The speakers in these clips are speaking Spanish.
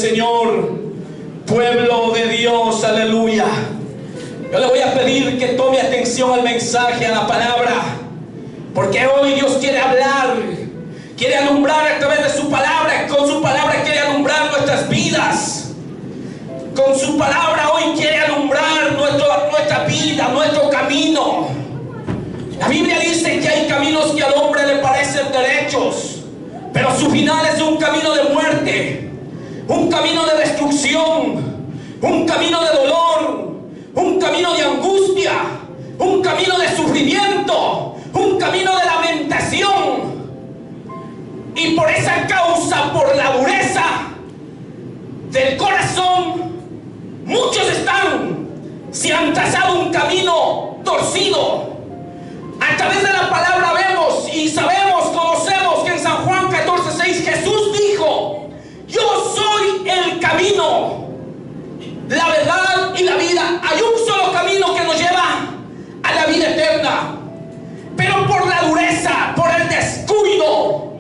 Señor, pueblo de Dios, aleluya. Yo le voy a pedir que tome atención al mensaje, a la palabra, porque hoy Dios quiere hablar, quiere alumbrar a través de su palabra. Con su palabra quiere alumbrar nuestras vidas. Con su palabra hoy quiere alumbrar nuestra vida, nuestro camino. La Biblia dice que hay caminos que al hombre le parecen derechos, pero su final es un camino de muerte, un camino de destrucción, un camino de dolor, un camino de angustia, un camino de sufrimiento, un camino de lamentación. Y por esa causa, por la dureza del corazón, muchos se han trazado un camino torcido. A través de la palabra vemos y sabemos, conocemos que en San Juan 14:6 Jesús dijo: yo soy el camino, la verdad y la vida. Hay un solo camino que nos lleva a la vida eterna. Pero por la dureza, por el descuido,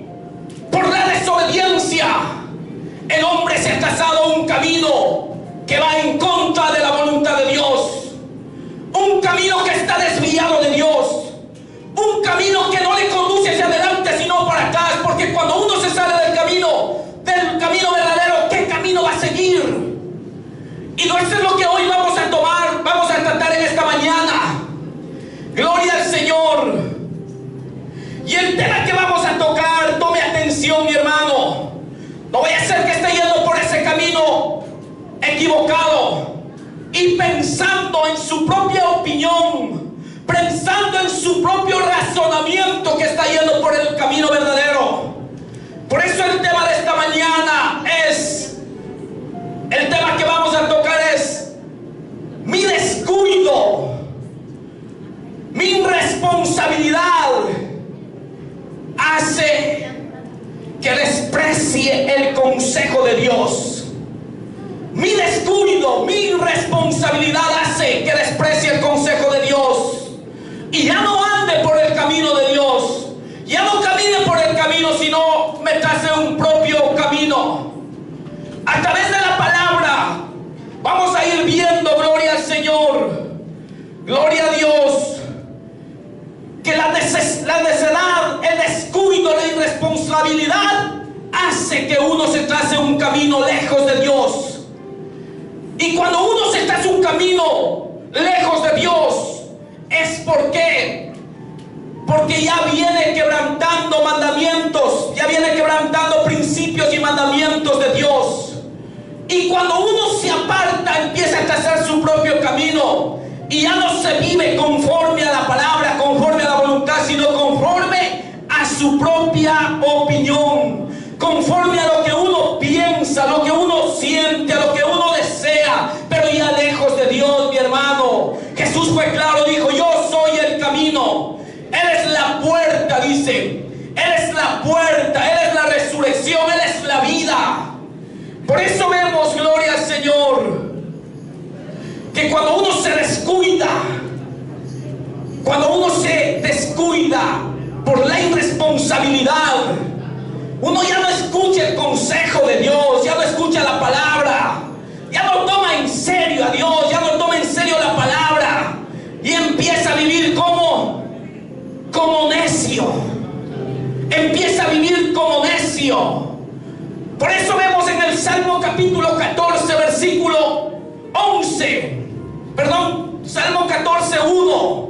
por la desobediencia, el hombre se ha trazado un camino que va en contra de la voluntad de Dios. Un camino que está desviado de Dios. Un camino que no le conduce hacia adelante, sino para atrás. Porque cuando uno se sale del camino verdadero, ¿qué camino va a seguir? Y eso es lo que hoy vamos a tomar, vamos a tratar en esta mañana. Gloria al Señor. Y el tema que vamos a tocar, tome atención, mi hermano. No vaya a ser que esté yendo por ese camino equivocado y pensando en su propia opinión, pensando en su propio razonamiento, que está yendo por el camino verdadero. Por eso el tema de esta mañana el tema que vamos a tocar es: mi descuido, mi irresponsabilidad hace que desprecie el consejo de Dios. Mi descuido, mi irresponsabilidad hace que desprecie el consejo de Dios y ya no ande por el camino de Dios, ya no camine por el camino, sino me trace un propio camino. A través de la palabra vamos a ir viendo, gloria al Señor, gloria a Dios, que la necedad, el descuido, la irresponsabilidad hace que uno se trace un camino lejos de Dios. Y cuando uno se traza un camino lejos de Dios, es porque ya viene quebrantando mandamientos, ya viene quebrantando principios y mandamientos de Dios. Y cuando uno se aparta, empieza a trazar su propio camino, y ya no se vive conforme a la palabra, conforme a la voluntad, sino conforme a su propia opinión, conforme a lo que uno piensa, lo que uno siente, a lo que uno desea, pero ya lejos de Dios, mi hermano. Jesús fue claro, dijo: yo soy el camino, Él es la puerta, dice. Él es la puerta, Él es la resurrección, Él es la vida. Por eso vemos, gloria al Señor, que cuando uno se descuida, por la irresponsabilidad, uno ya no escucha el consejo de Dios, ya no escucha la palabra, ya no toma en serio a Dios, ya no toma en serio la palabra, y empieza a vivir como necio. Empieza a vivir como necio. Por eso vemos en el Salmo capítulo 14, versículo 11. Salmo 14:1.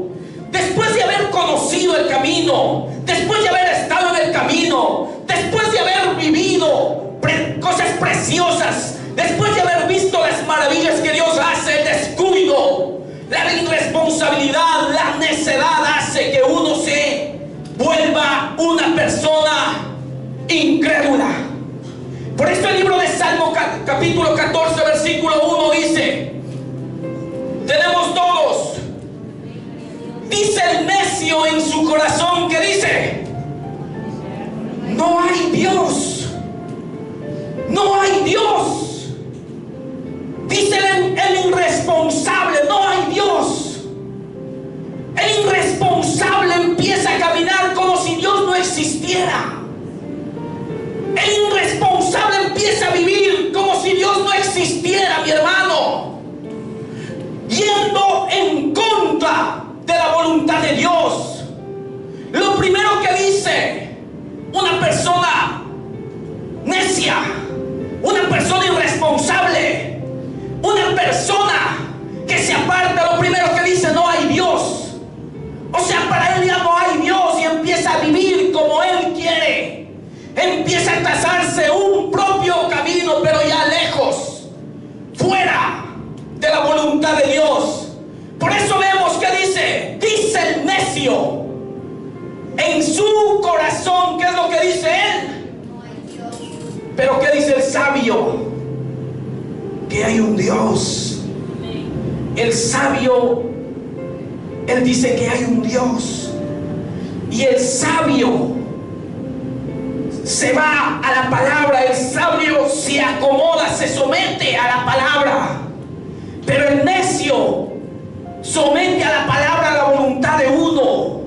Después de haber conocido el camino, después de haber estado en el camino, después de haber vivido cosas preciosas, después de haber visto las maravillas que Dios hace, el descuido, la irresponsabilidad, la necedad hace que uno se vuelva una persona incrédula. Por eso el libro de Salmo capítulo 14, versículo 1 dice: tenemos todos. Dice el necio en su corazón, que dice: no hay Dios, no hay Dios. Dice el irresponsable: no hay Dios. El irresponsable empieza a caminar como si Dios no existiera. El irresponsable empieza a vivir como si Dios voluntad de Dios, lo primero que dice una persona necia, una persona irresponsable, una persona que se aparta, lo primero que dice: no hay Dios. O sea, para él ya no hay Dios, y empieza a vivir como él quiere. Empieza a trazarse un propio camino, pero ya lejos, fuera de la voluntad de Dios. Por eso vemos que dice el necio en su corazón. ¿Qué es lo que dice él? No hay Dios. Pero ¿qué dice el sabio? Que hay un Dios. El sabio, él dice que hay un Dios. Y el sabio se va a la palabra. El sabio se acomoda, se somete a la palabra. Pero el necio somete a la palabra, a la voluntad de uno.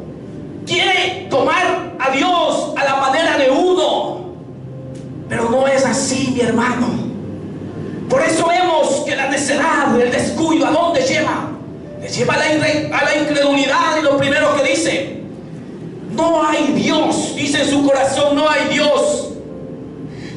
Quiere tomar a Dios a la manera de uno. Pero no es así, mi hermano. Por eso vemos que la necedad, el descuido, ¿a dónde lleva? Le lleva a la incredulidad. Y lo primero que dice: no hay Dios. Dice en su corazón: no hay Dios.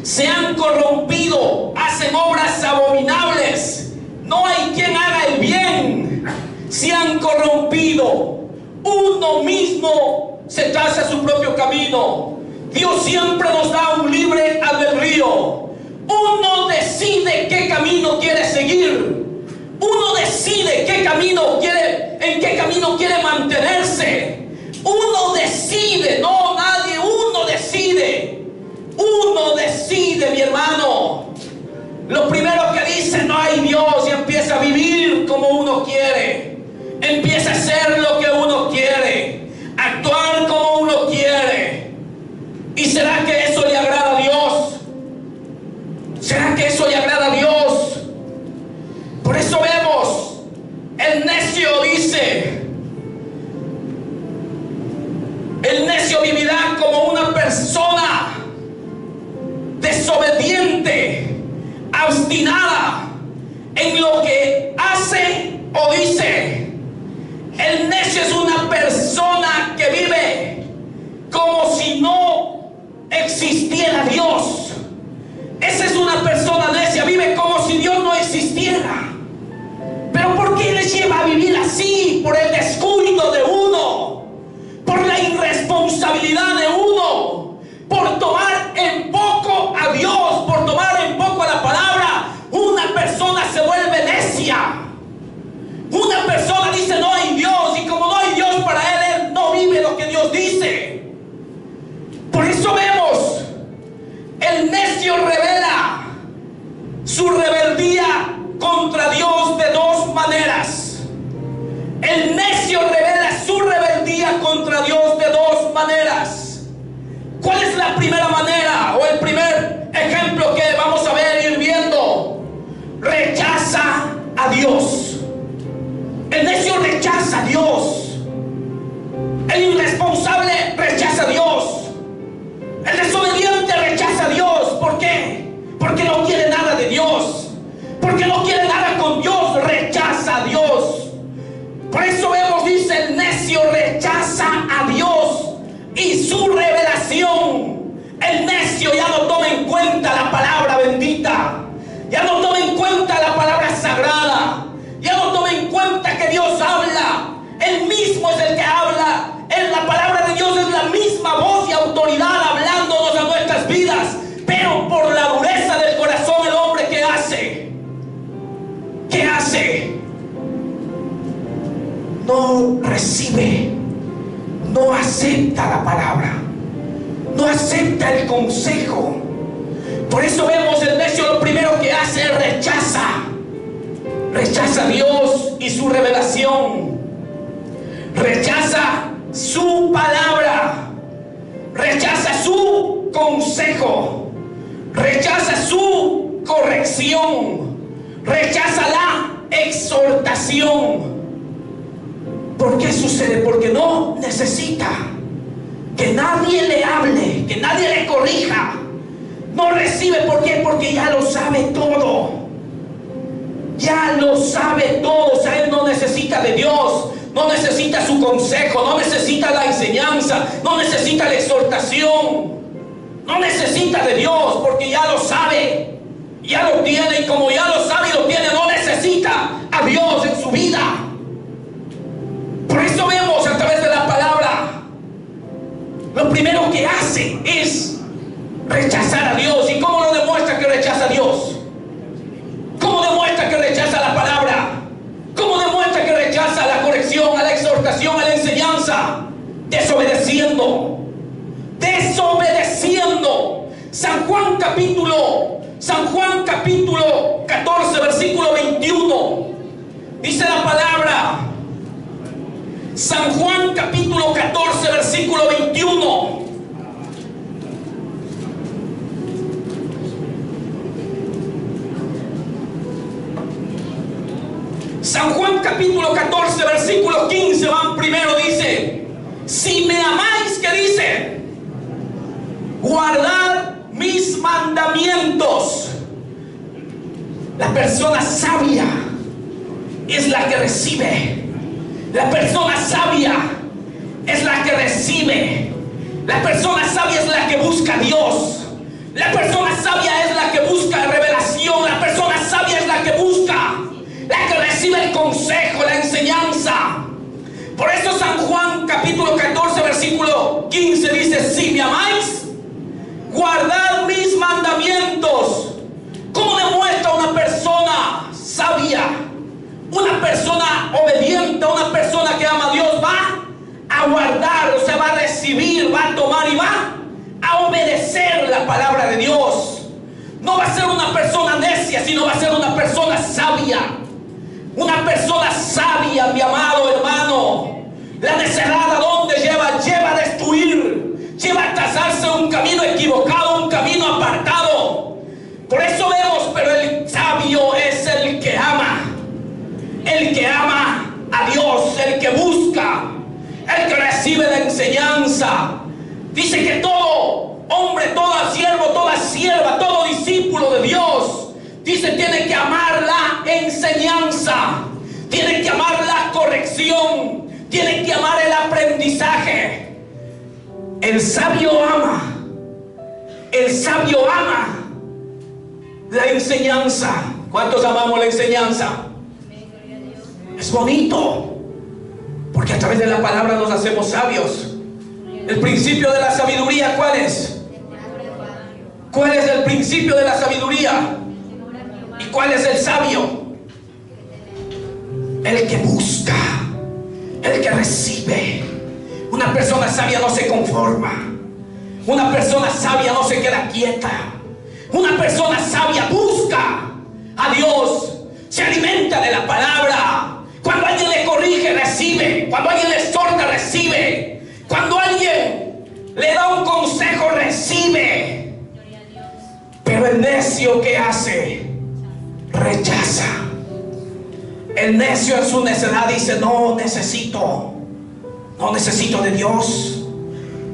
Se han corrompido, hacen obras abominables. No hay quien haga el bien. Se han corrompido. Uno mismo se traza su propio camino. Dios siempre nos da un libre albedrío. Uno decide qué camino quiere seguir. Uno decide qué camino quiere, en qué camino quiere mantenerse. Uno decide, no nadie, uno decide. Uno decide, mi hermano. Lo primero que dice: no hay Dios, y empieza a vivir como uno quiere. Empieza a hacer lo que uno quiere, actuar como uno quiere. ¿Y será que eso le agrada a Dios? ¿Será que eso le agrada a Dios? Por eso vemos, el necio dice: el necio vivirá como una persona desobediente, obstinada en lo que hace o dice. El necio es una persona que vive como si no existiera Dios. Esa es una persona necia, vive como si Dios no existiera. Pero ¿por qué les lleva a vivir así? Por el descuido de uno, por la irresponsabilidad de uno, por tomar en poco a Dios, por tomar en poco a la palabra. Una persona se vuelve necia. Una persona dice: no hay Dios, y como no hay Dios para él no vive lo que Dios dice. Por eso vemos, el necio revela su rebeldía contra Dios de dos maneras. El necio revela su rebeldía contra Dios de dos maneras. ¿Cuál es la primera manera, o el primer ejemplo que vamos a ver, ir viendo? Rechaza a Dios. El necio rechaza a Dios. El irresponsable rechaza a Dios. El desobediente rechaza a Dios. ¿Por qué? Porque no quiere nada de Dios. Porque no quiere nada con Dios. Rechaza a Dios. Por eso vemos, dice: el necio rechaza a Dios y su revelación. El necio ya no toma en cuenta la palabra bendita. Ya no toma en cuenta la palabra sagrada. Ya no toma en cuenta que Dios habla. Él mismo es el que habla. En la palabra de Dios es la misma voz y autoridad hablándonos a nuestras vidas. Pero por la dureza del corazón, el hombre, ¿qué hace? ¿Qué hace? No recibe, no acepta la palabra, no acepta el consejo. Por eso vemos, el necio lo primero que hace es rechaza a Dios y su revelación. Rechaza su palabra. Rechaza su consejo. Rechaza su corrección. Rechaza la exhortación. ¿Por qué sucede? Porque no necesita que nadie le hable, que nadie le corrija. No recibe. ¿Por qué? Porque ya lo sabe todo. Ya lo sabe todo. O sea, él no necesita de Dios, no necesita su consejo, no necesita la enseñanza, no necesita la exhortación, no necesita de Dios, porque ya lo sabe, ya lo tiene, y como ya lo sabe y lo tiene, no necesita a Dios en su vida. Por eso vemos a través de la palabra, lo primero que hace es rechazar a Dios. ¿Y cómo lo demuestra que rechaza a Dios? ¿Cómo demuestra que rechaza la palabra? ¿Cómo demuestra que rechaza la corrección, a la exhortación, a la enseñanza? Desobedeciendo. Desobedeciendo. San Juan capítulo 14, versículo 21. Dice la palabra. San Juan capítulo 14, versículo 21. San Juan capítulo 14, versículo 15, van primero, dice: si me amáis, ¿qué dice? Guardad mis mandamientos. La persona sabia es la que recibe. La persona sabia es la que recibe. La persona sabia es la que busca a Dios. La persona sabia es la que busca revelación. La persona sabia es la que busca, la que recibe el consejo, la enseñanza. Por eso San Juan capítulo 14, versículo 15 dice: si me amáis, guardad mis mandamientos. ¿Cómo demuestra una persona sabia, una persona obediente, una persona que ama a Dios? Va a guardar, o sea, va a recibir, va a tomar y va a obedecer la palabra de Dios. No va a ser una persona necia, sino va a ser una persona sabia. Una persona sabia, mi amado hermano. La necedad, ¿a dónde lleva? Lleva a destruir, lleva a trazarse un camino equivocado, un camino apartado. Por eso vemos, pero el sabio es el que ama. El que ama a Dios, el que busca, el que recibe la enseñanza. Dice que todo hombre, todo siervo, toda sierva, todo discípulo de Dios, dice, tiene que amar la enseñanza, tiene que amar la corrección, tiene que amar el aprendizaje. El sabio ama la enseñanza. ¿Cuántos amamos la enseñanza? Es bonito, porque a través de la palabra nos hacemos sabios. El principio de la sabiduría, ¿cuál es? ¿Cuál es el principio de la sabiduría? ¿Y cuál es el sabio? El que busca, el que recibe. Una persona sabia no se conforma. Una persona sabia no se queda quieta. Una persona sabia busca a Dios, se alimenta de la palabra. Cuando alguien le corrige, recibe. Cuando alguien le exhorta, recibe. Cuando alguien le da un consejo, recibe. Pero el necio, ¿qué hace? Rechaza. El necio en su necedad dice: no necesito de Dios,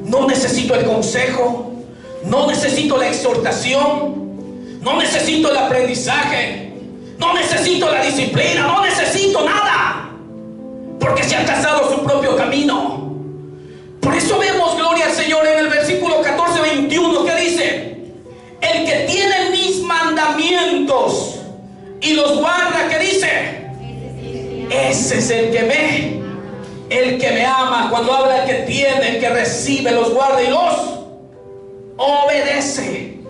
no necesito el consejo, no necesito la exhortación, no necesito el aprendizaje, no necesito la disciplina, no necesito nada, porque se ha trazado su propio camino. Por eso vemos, gloria al Señor, en el versículo 14, 21, que dice: el que tiene mis mandamientos y los guarda, ¿qué dice? Ese es el que me ama. Cuando habla el que tiene, el que recibe, los guarda y los obedece.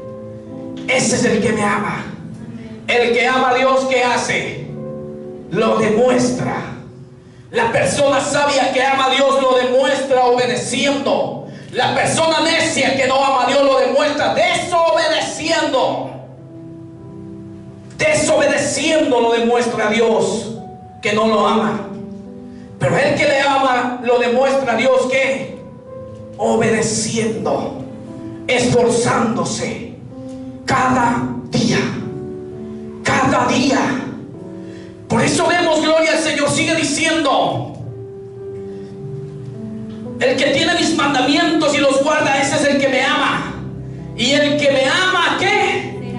Ese es el que me ama. El que ama a Dios, ¿qué hace? Lo demuestra. La persona sabia que ama a Dios lo demuestra obedeciendo. La persona necia que no ama a Dios lo demuestra desobedeciendo. Desobedeciendo lo demuestra a Dios que no lo ama. Pero el que le ama lo demuestra a Dios que obedeciendo, esforzándose cada día. Cada día. Por eso vemos, gloria al Señor, sigue diciendo: el que tiene mis mandamientos y los guarda, ese es el que me ama. Y el que me ama, ¿qué?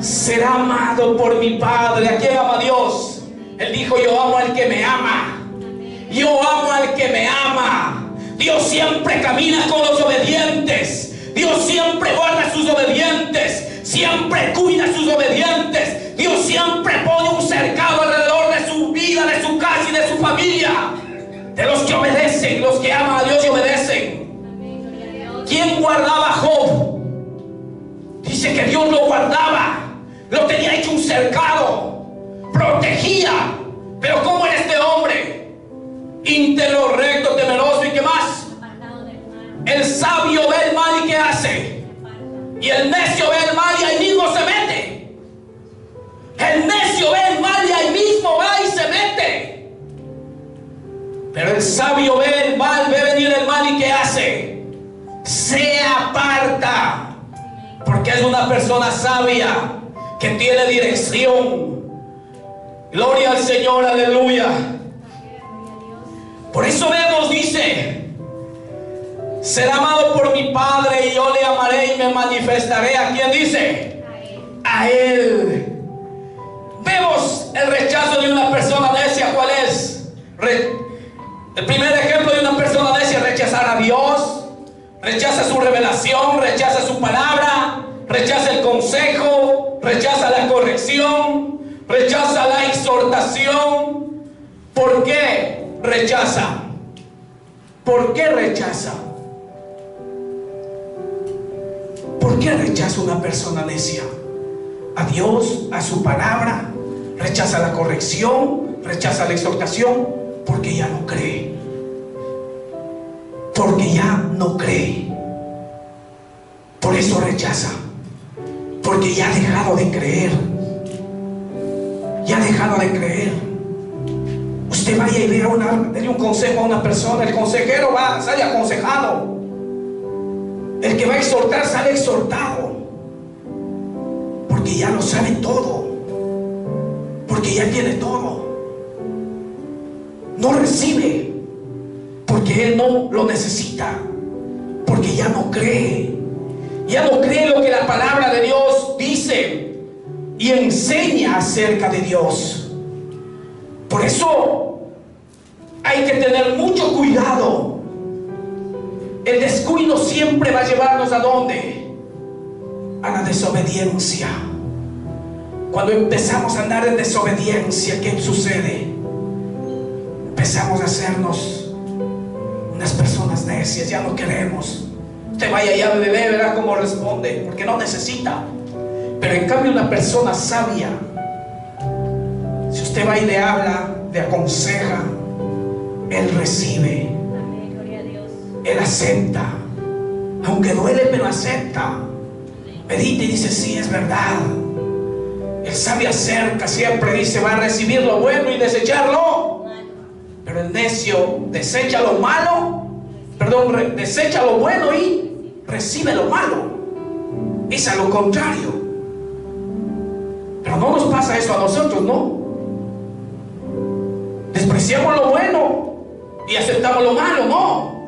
Será amado por mi Padre. ¿A quién ama Dios? Él dijo: yo amo al que me ama. Yo amo al que me ama. Dios siempre camina con los obedientes. Dios siempre guarda a sus obedientes. Siempre cuida a sus obedientes. Dios siempre pone un cercado alrededor de su vida, de su casa y de su familia. De los que obedecen, los que aman a Dios y obedecen. ¿Quién guardaba a Job? Dice que Dios lo guardaba. Lo tenía hecho un cercado. Protegía. Pero ¿cómo era este hombre? Íntegro, recto, temeroso y ¿qué más? El sabio ve el mal y ¿qué hace? Y el necio ve el mal y ahí mismo se mete. El necio ve el mal y ahí mismo va y se mete. Pero el sabio ve el mal, ve venir el mal y ¿qué hace? Se aparta. Porque es una persona sabia que tiene dirección. Gloria al Señor, aleluya. Por eso vemos, dice: será amado por mi Padre y yo le amaré y me manifestaré. ¿A quién dice? A Él. Vemos el rechazo de una persona necia. ¿Cuál es? El primer ejemplo de una persona necia: rechazar a Dios, rechaza su revelación, rechaza su palabra, rechaza el consejo, rechaza la corrección, rechaza la exhortación. ¿Por qué rechaza? ¿Por qué rechaza? ¿Por qué rechaza una persona necia? A Dios, a su palabra, rechaza la corrección, rechaza la exhortación, porque ya no cree. Porque ya no cree. Por eso rechaza. Porque ya ha dejado de creer. Ya ha dejado de creer. Usted vaya y vea dele un consejo a una persona. El consejero sale aconsejado. El que va a exhortar sale exhortado. Porque ya lo sabe todo. Porque ya tiene todo. No recibe porque él no lo necesita. Porque ya no cree. Ya no cree lo que la palabra de Dios dice y enseña acerca de Dios. Por eso hay que tener mucho cuidado. El descuido siempre va a llevarnos ¿a dónde? A la desobediencia. Cuando empezamos a andar en desobediencia, ¿qué sucede? Empezamos a hacernos unas personas necias. Ya no queremos. Usted vaya y hable, verá cómo responde, porque no necesita. Pero en cambio una persona sabia, si usted va y le habla, le aconseja, él recibe. Él acepta. Aunque duele, pero acepta. Medita y dice: sí, es verdad. El sabio acerca, siempre dice: va a recibir lo bueno y desecharlo. Pero el necio desecha lo malo, desecha lo bueno y recibe lo malo. Es a lo contrario. Pero no nos pasa eso a nosotros, ¿no? Despreciamos lo bueno y aceptamos lo malo, ¿no?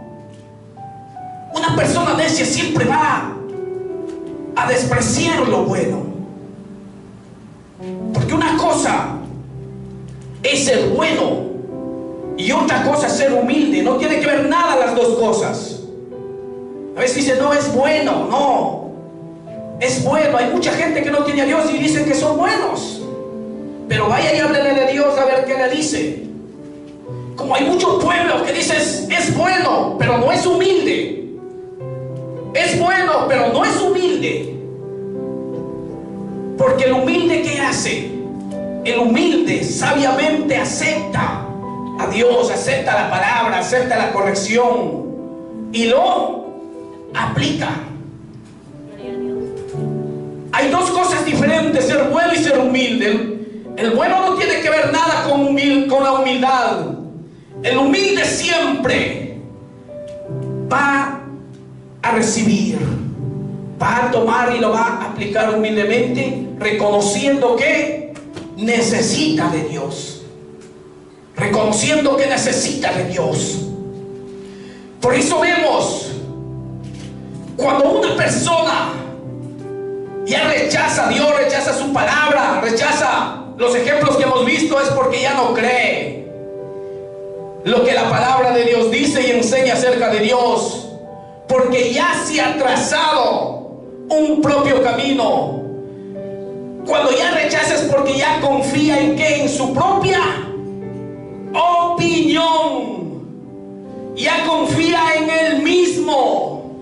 Una persona necia siempre va a despreciar lo bueno. Porque una cosa es ser bueno y otra cosa es ser humilde. No tiene que ver nada las dos cosas. A veces dice: no es bueno. No, es bueno. Hay mucha gente que no tiene a Dios y dicen que son buenos. Pero vaya y háblele de Dios a ver qué le dice. Como hay muchos pueblos que dicen: es bueno, pero no es humilde. Es bueno, pero no es humilde. Porque el humilde, ¿qué hace? El humilde sabiamente acepta a Dios, acepta la palabra, acepta la corrección y lo aplica. Hay dos cosas diferentes: ser bueno y ser humilde. El bueno no tiene que ver nada con la humildad. El humilde siempre va a recibir, va a tomar y lo va a aplicar humildemente, reconociendo que necesita de Dios, reconociendo que necesita de Dios. Por eso vemos, cuando una persona ya rechaza a Dios, rechaza su palabra, rechaza los ejemplos que hemos visto, es porque ya no cree. lo que la palabra de Dios dice y enseña acerca de Dios, porque ya se ha trazado un propio camino. Cuando ya rechazas porque ya confía en qué, en su propia opinión, ya confía en él mismo,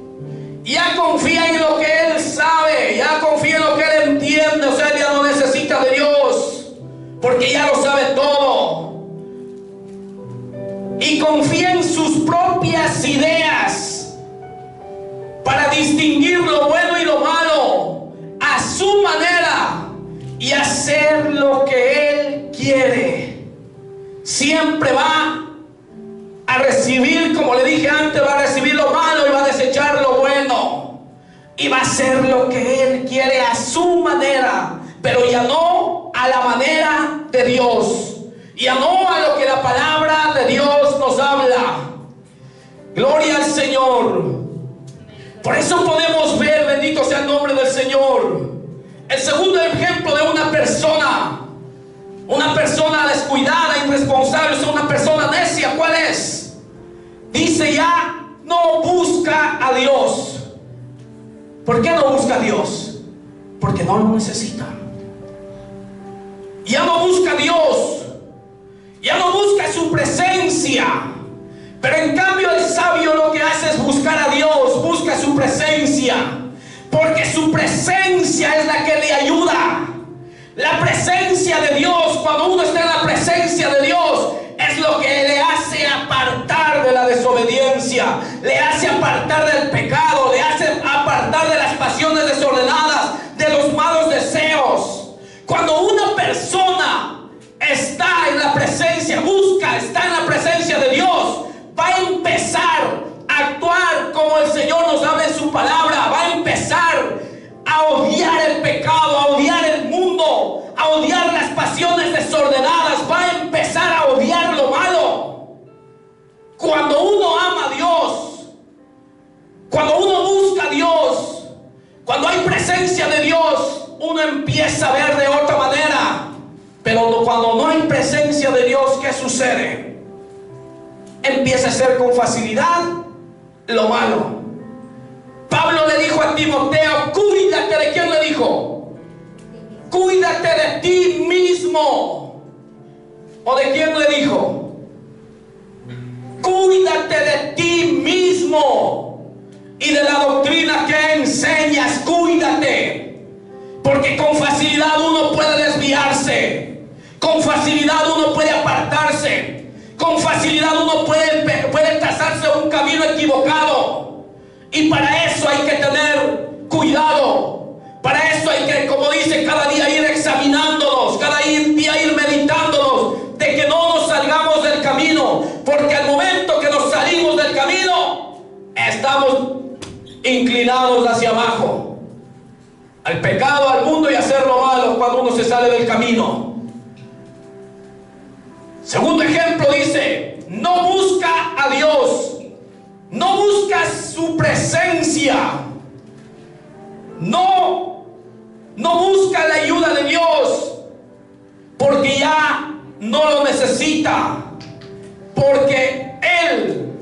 ya confía en lo que él sabe, ya confía en lo que él entiende. O sea, ya no necesita de Dios porque ya lo sabe todo, y confía en sus propias ideas para distinguir lo bueno y lo malo a su manera y hacer lo que él quiere. Siempre va a recibir, como le dije antes, va a recibir lo malo y va a desechar lo bueno, y va a hacer lo que él quiere a su manera, pero ya no a la manera de Dios, ya no a lo que la palabra de Dios nos habla. Gloria al Señor. Por eso podemos ver, bendito sea el nombre del Señor, el segundo ejemplo de una persona descuidada, irresponsable, es una persona necia. ¿Cuál es? Dice, ya no busca a Dios. ¿Por qué no busca a Dios? Porque no lo necesita. Ya no busca a Dios, ya no busca su presencia. Pero en cambio el sabio lo que hace es buscar a Dios, busca su presencia, porque su presencia es la que le ayuda. La presencia de Dios, cuando uno está en la presencia de Dios, es lo que le hace apartar de la desobediencia, le hace apartar del pecado, le hace apartar de las pasiones desordenadas, de los malos deseos. Cuando una persona está en la presencia, está en la presencia de Dios, va a empezar a actuar como el Señor nos habla en su palabra. Va a empezar a odiar el pecado, a odiar el mundo, a odiar las pasiones desordenadas. Va a empezar a odiar lo malo. Cuando uno ama a Dios, cuando uno busca a Dios, cuando hay presencia de Dios, uno empieza a ver de otra manera. Pero cuando no hay presencia de Dios, ¿qué sucede? Empieza a hacer con facilidad lo malo. Pablo le dijo a Timoteo, cuídate. ¿De quién le dijo? Cuídate de ti mismo. ¿O de quién le dijo? Cuídate de ti mismo y de la doctrina que enseñas. Cuídate, porque con facilidad uno puede desviarse, con facilidad uno puede apartarse, con facilidad uno puede trazarse un camino equivocado. Y para eso hay que tener cuidado. Para eso hay que, como dice, cada día ir examinándonos, cada día ir meditándonos, de que no nos salgamos del camino. Porque al momento que nos salimos del camino, estamos inclinados hacia abajo, al pecado, al mundo y a hacer lo malo cuando uno se sale del camino. Segundo ejemplo dice, no busca a Dios, no busca su presencia, no busca la ayuda de Dios, porque ya no lo necesita, porque él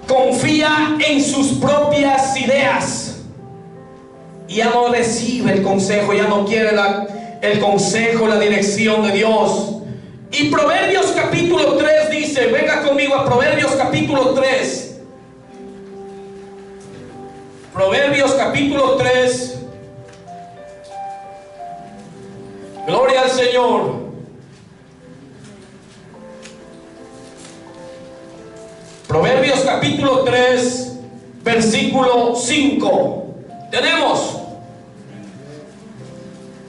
confía en sus propias ideas, ya no recibe el consejo, ya no quiere el consejo, la dirección de Dios. Y Proverbios capítulo 3 dice, venga conmigo a Proverbios capítulo 3. Proverbios capítulo 3. Gloria al Señor. Proverbios capítulo 3, versículo 5. Tenemos.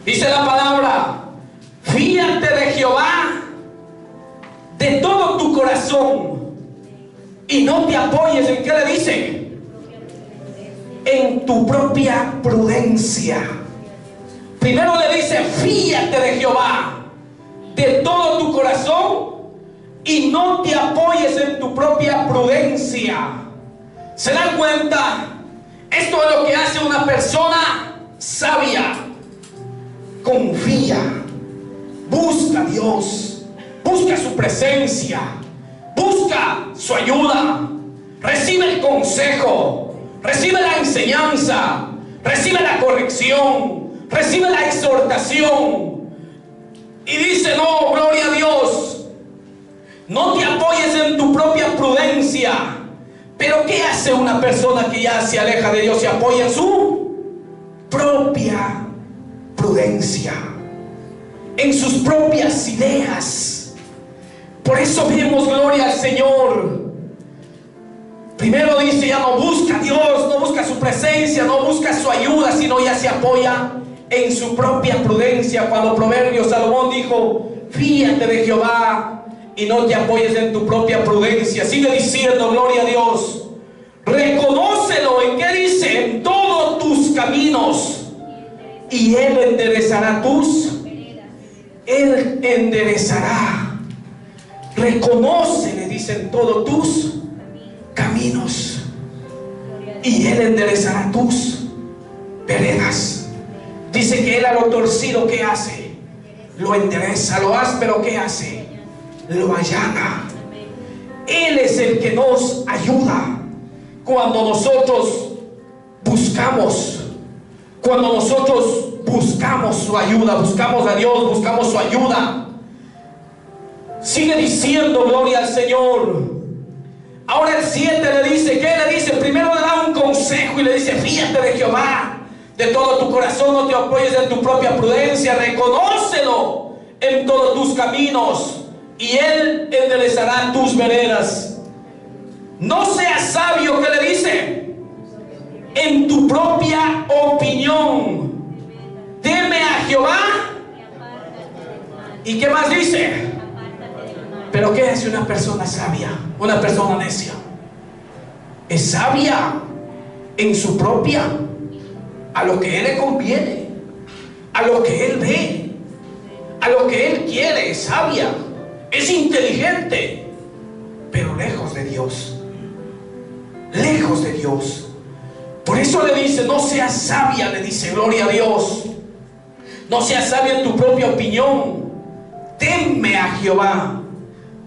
Dice la palabra, fíate de Jehová de todo tu corazón y no te apoyes en, ¿qué le dice? En tu propia prudencia. Primero le dice, fíate de Jehová de todo tu corazón y no te apoyes en tu propia prudencia. ¿Se dan cuenta? Esto es lo que hace una persona sabia. Confía, busca a Dios, busca busca su presencia, busca su ayuda, recibe el consejo, recibe la enseñanza, recibe la corrección, recibe la exhortación. Y dice: no, gloria a Dios, no te apoyes en tu propia prudencia. Pero ¿qué hace una persona que ya se aleja de Dios? Se apoya en su propia prudencia, en sus propias ideas. Por eso vemos, gloria al Señor, primero dice: ya no busca a Dios, no busca su presencia, no busca su ayuda, sino ya se apoya en su propia prudencia. Cuando Proverbios, Salomón dijo: fíate de Jehová y no te apoyes en tu propia prudencia. Sigue diciendo, gloria a Dios, reconócelo, ¿en qué dice? En todos tus caminos, y Él enderezará Él enderezará. Reconócele, dice, en todos tus caminos, y Él enderezará tus veredas. Dice que Él a lo torcido, ¿qué hace? Lo endereza. Lo áspero, ¿qué hace? Lo allana. Él es el que nos ayuda cuando nosotros buscamos su ayuda, buscamos a Dios, buscamos su ayuda. Sigue diciendo, gloria al Señor. Ahora el 7 le dice, ¿qué le dice? Primero le da un consejo y le dice: fíjate de Jehová de todo tu corazón, no te apoyes en tu propia prudencia, reconócelo en todos tus caminos, y Él enderezará tus veredas. No seas sabio, ¿qué le dice? En tu propia opinión. Teme a Jehová. ¿Y qué más dice? Pero ¿qué es una persona sabia? Una persona necia. Es sabia en su propia, a lo que a Él le conviene, a lo que Él ve, a lo que Él quiere. Es sabia, es inteligente, pero lejos de Dios. Lejos de Dios. Por eso le dice: no seas sabia, le dice, gloria a Dios. No seas sabia en tu propia opinión. Teme a Jehová.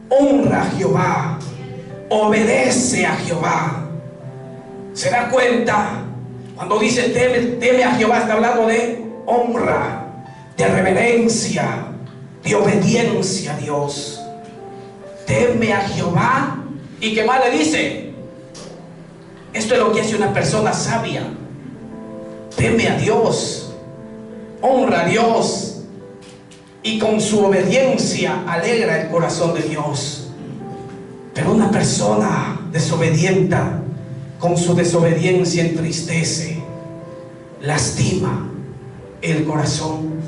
Honra a Jehová. Obedece a Jehová. ¿Se da cuenta? Cuando dice teme a Jehová, está hablando de honra, de reverencia, de obediencia a Dios. Teme a Jehová. ¿Y qué más le dice? Esto es lo que hace una persona sabia. Teme a Dios, honra a Dios, y con su obediencia alegra el corazón de Dios. Pero una persona desobediente, con su desobediencia entristece, lastima el corazón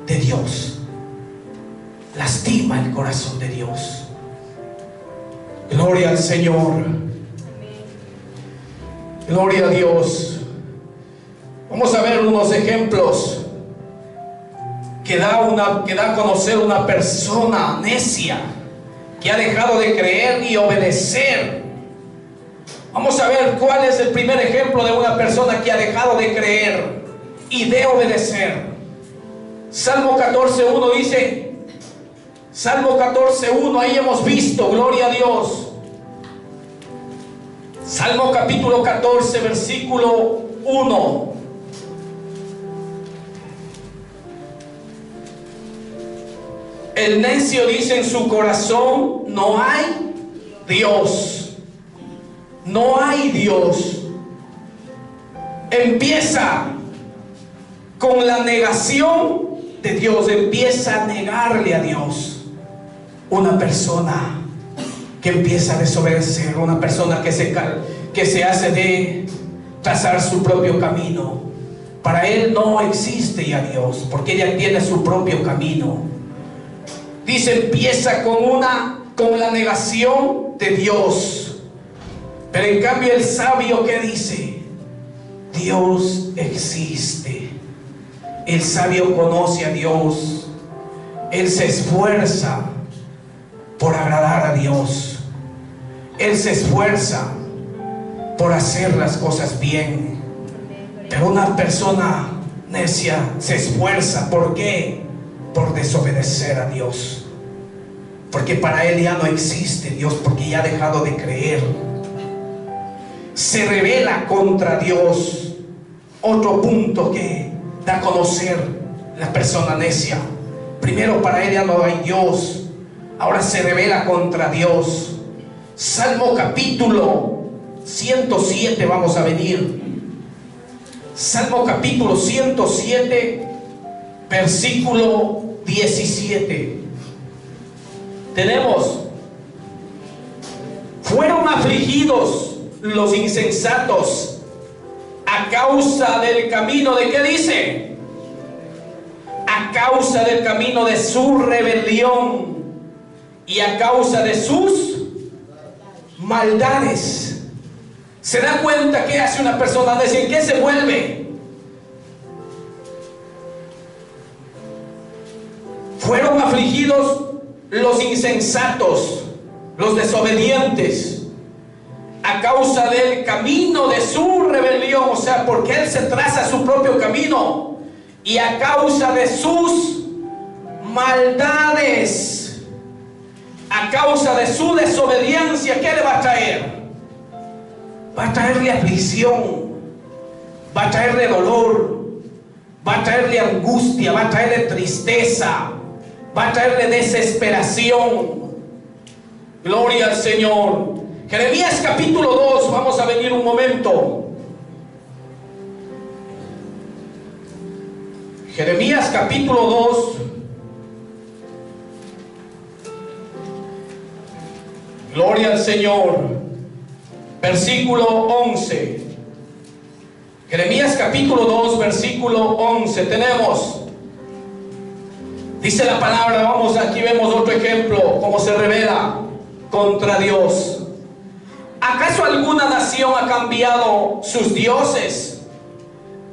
de Dios. Lastima el corazón de Dios. Gloria al Señor. Gloria a Dios. Vamos a ver unos ejemplos que da a conocer una persona necia que ha dejado de creer y obedecer. Vamos a ver cuál es el primer ejemplo de una persona que ha dejado de creer y de obedecer. Salmo 14:1 dice, Salmo 14:1, ahí hemos visto, gloria a Dios. Salmo capítulo 14, versículo 1. El necio dice en su corazón: no hay Dios. No hay Dios. Empieza con la negación de Dios. Empieza a negarle a Dios. Una persona que empieza a desobedecer, una persona que se hace de trazar su propio camino. Para él no existe ya Dios, porque ella tiene su propio camino. Dice, empieza con la negación de Dios. Pero en cambio el sabio, ¿qué dice? Dios existe. El sabio conoce a Dios. Él se esfuerza por agradar a Dios. Él se esfuerza por hacer las cosas bien. Pero una persona necia se esfuerza, ¿por qué? Por desobedecer a Dios. porque para él ya no existe Dios, porque ya ha dejado de creer. Se rebela contra Dios. Otro punto que da a conocer la persona necia: primero, para él ya no hay Dios, ahora se rebela contra Dios. Salmo capítulo 107, vamos a venir. Salmo capítulo 107, versículo 17. Tenemos: fueron afligidos los insensatos a causa del camino de, ¿qué dice? A causa del camino de su rebelión y a causa de sus maldades. ¿Se da cuenta qué hace una persona necia? ¿En qué se vuelve? Fueron afligidos los insensatos, los desobedientes, a causa del camino de su rebelión, o sea, porque él se traza su propio camino, y a causa de sus maldades, a causa de su desobediencia. ¿Qué le va a traer? Va a traerle aflicción, va a traerle dolor, va a traerle angustia, va a traerle tristeza, va a traerle desesperación. Gloria al Señor. Jeremías capítulo 2, vamos a venir un momento. Jeremías capítulo 2. Gloria al Señor. Versículo 11. Jeremías capítulo 2, versículo 11. Tenemos, dice la palabra, vamos, aquí vemos otro ejemplo, cómo se revela contra Dios. ¿Acaso alguna nación ha cambiado sus dioses,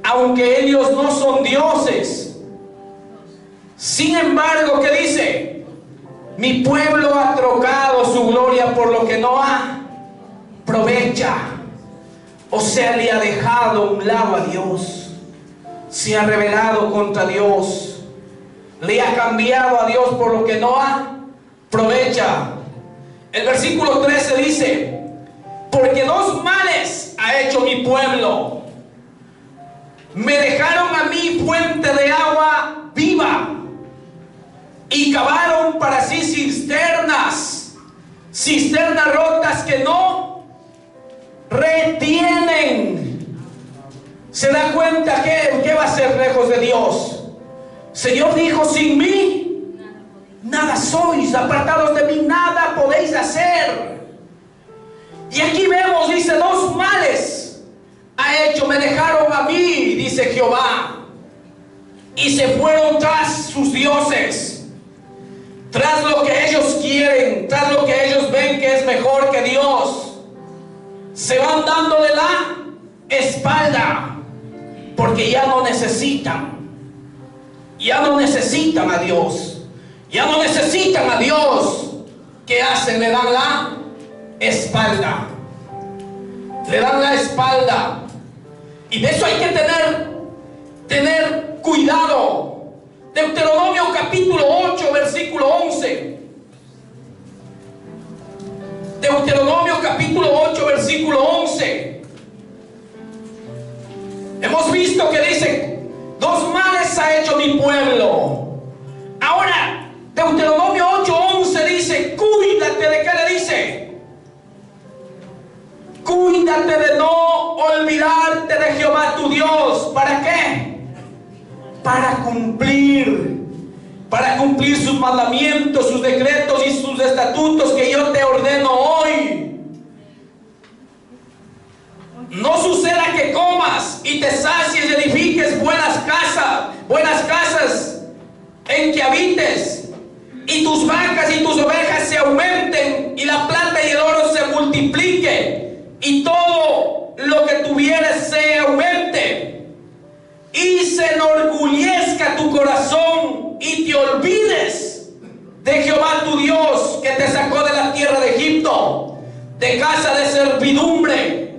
aunque ellos no son dioses? Sin embargo, ¿qué dice? Mi pueblo ha trocado su gloria por lo que no aprovecha. O sea, le ha dejado a un lado a Dios, se ha rebelado contra Dios, le ha cambiado a Dios por lo que no aprovecha. El versículo 13 dice: porque dos males ha hecho mi pueblo. Me dejaron a mí fuente de agua viva y cavaron para sí cisternas rotas que no retienen. ¿Se da cuenta que va a ser lejos de Dios? Señor dijo: sin mí nada sois, apartados de mí nada podéis hacer. Y aquí vemos, dice, dos males ha hecho, me dejaron a mí, dice Jehová, y se fueron tras sus dioses, tras lo que ellos quieren, tras lo que ellos ven que es mejor que Dios. Se van dándole la espalda, porque ya no necesitan a Dios, ya no necesitan a Dios. ¿Qué hacen? Le dan la espalda, le dan la espalda. Y de eso hay que tener cuidado. Deuteronomio capítulo 8, versículo 11. Deuteronomio capítulo 8, versículo 11. Hemos visto que dice: dos males ha hecho mi pueblo. Ahora, Deuteronomio 8, 11 dice: cuídate. ¿De qué le dice? Cuídate de no olvidarte de Jehová tu Dios. ¿Para qué? Para cumplir sus mandamientos, sus decretos y sus estatutos que yo te ordeno hoy. No suceda que comas y te sacies y edifiques buenas casas en que habites, y tus vacas y tus ovejas se aumenten, y la plata y el oro se multiplique, y todo lo que tuvieres se aumente, y se enorgullezca tu corazón, y te olvides de Jehová tu Dios, que te sacó de la tierra de Egipto, de casa de servidumbre.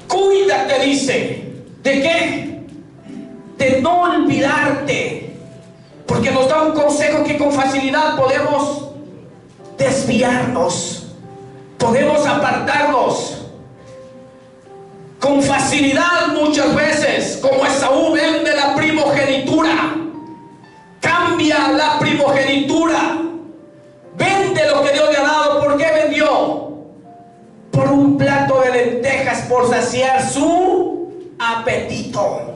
Cuídate, dice, ¿de qué? De no olvidarte Porque nos da un consejo que con facilidad podemos desviarnos, podemos apartarnos. Con facilidad muchas veces, como Esaú, vende la primogenitura, cambia la primogenitura, vende lo que Dios le ha dado. ¿Por qué vendió? Por un plato de lentejas, por saciar su apetito,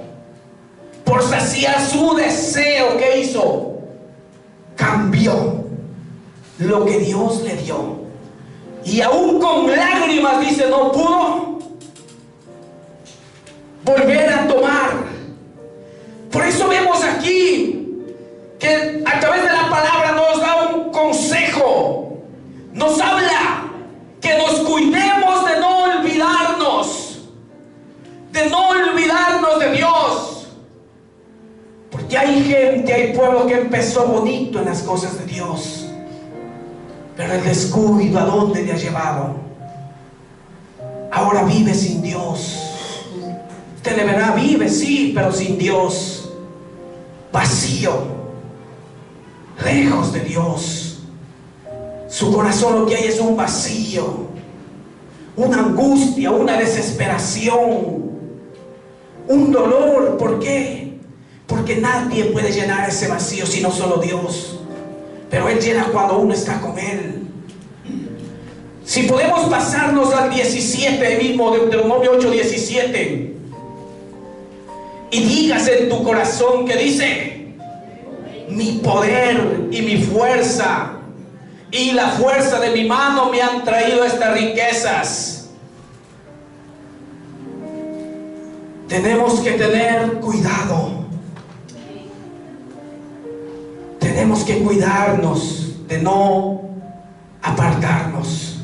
por saciar su deseo. ¿Qué hizo? Cambió lo que Dios le dio, y aún con lágrimas, dice, no pudo volver a tomar. Por eso vemos aquí que a través de la palabra nos da un consejo, nos habla que nos cuidemos de no olvidarnos, de Dios. Porque hay gente, hay pueblo que empezó bonito en las cosas de Dios, pero el descuido, ¿a dónde le ha llevado? Ahora vive sin Dios. Usted le verá, vive, sí, pero sin Dios, vacío, lejos de Dios. Su corazón lo que hay es un vacío, una angustia, una desesperación, un dolor. ¿Por qué? Porque nadie puede llenar ese vacío sino solo Dios. Pero Él llena cuando uno está con Él. Si podemos pasarnos al 17 mismo, Deuteronomio 8:17. Y digas en tu corazón, que dice: mi poder y mi fuerza y la fuerza de mi mano me han traído estas riquezas. Tenemos que tener cuidado. Tenemos que cuidarnos de no apartarnos.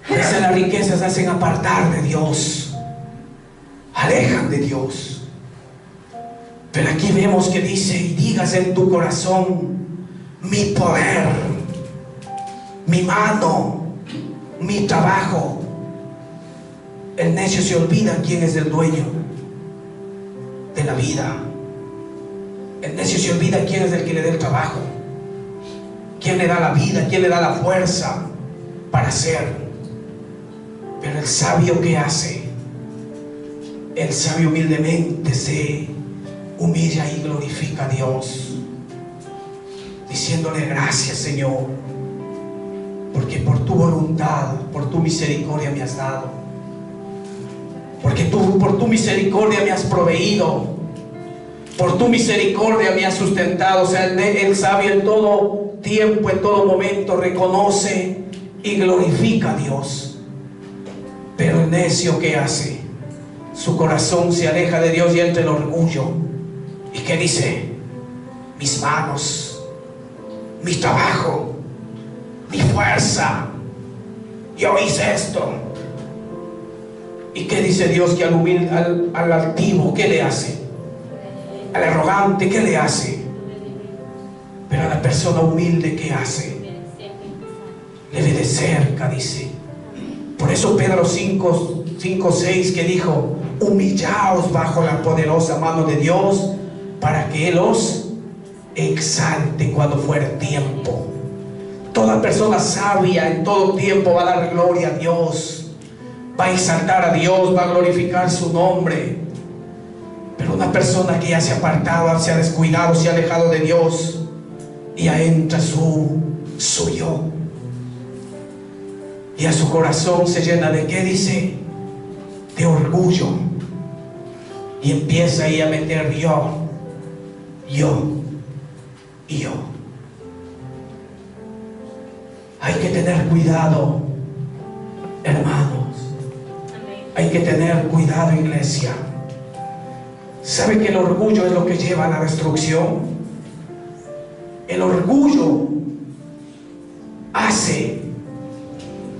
Las riquezas hacen apartar de Dios, alejan de Dios. Pero aquí vemos que dice: y digas en tu corazón, mi poder, mi mano, mi trabajo. El necio se olvida quién es el dueño de la vida. El necio se olvida quién es el que le da el trabajo, quién le da la vida, quién le da la fuerza para hacer. Pero el sabio, ¿qué hace? El sabio humildemente se humilla y glorifica a Dios, diciéndole: gracias, Señor, porque por tu voluntad, por tu misericordia me has dado, porque tú por tu misericordia me has proveído, por tu misericordia me has sustentado. O sea, el sabio en todo tiempo, en todo momento reconoce y glorifica a Dios. Pero el necio, ¿qué hace? Su corazón se aleja de Dios y entra el orgullo. ¿Y qué dice? Mis manos, mi trabajo, mi fuerza, yo hice esto. ¿Y qué dice Dios? Que al humilde, al altivo, ¿qué le hace? Al arrogante, ¿qué le hace? Pero a la persona humilde, ¿qué hace? Le ve de cerca, dice. Por eso Pedro 5:6, que dijo: humillaos bajo la poderosa mano de Dios, para que Él os exalte cuando fuere tiempo. Toda persona sabia en todo tiempo va a dar gloria a Dios, va a exaltar a Dios, va a glorificar su nombre. Pero una persona que ya se ha apartado, se ha descuidado, se ha alejado de Dios, y ya entra su yo, y a su corazón se llena de, ¿qué dice? De orgullo, y empieza ahí a meter yo y yo. Hay que tener cuidado, hermanos. Hay que tener cuidado, iglesia. ¿Sabe que el orgullo es lo que lleva a la destrucción? El orgullo hace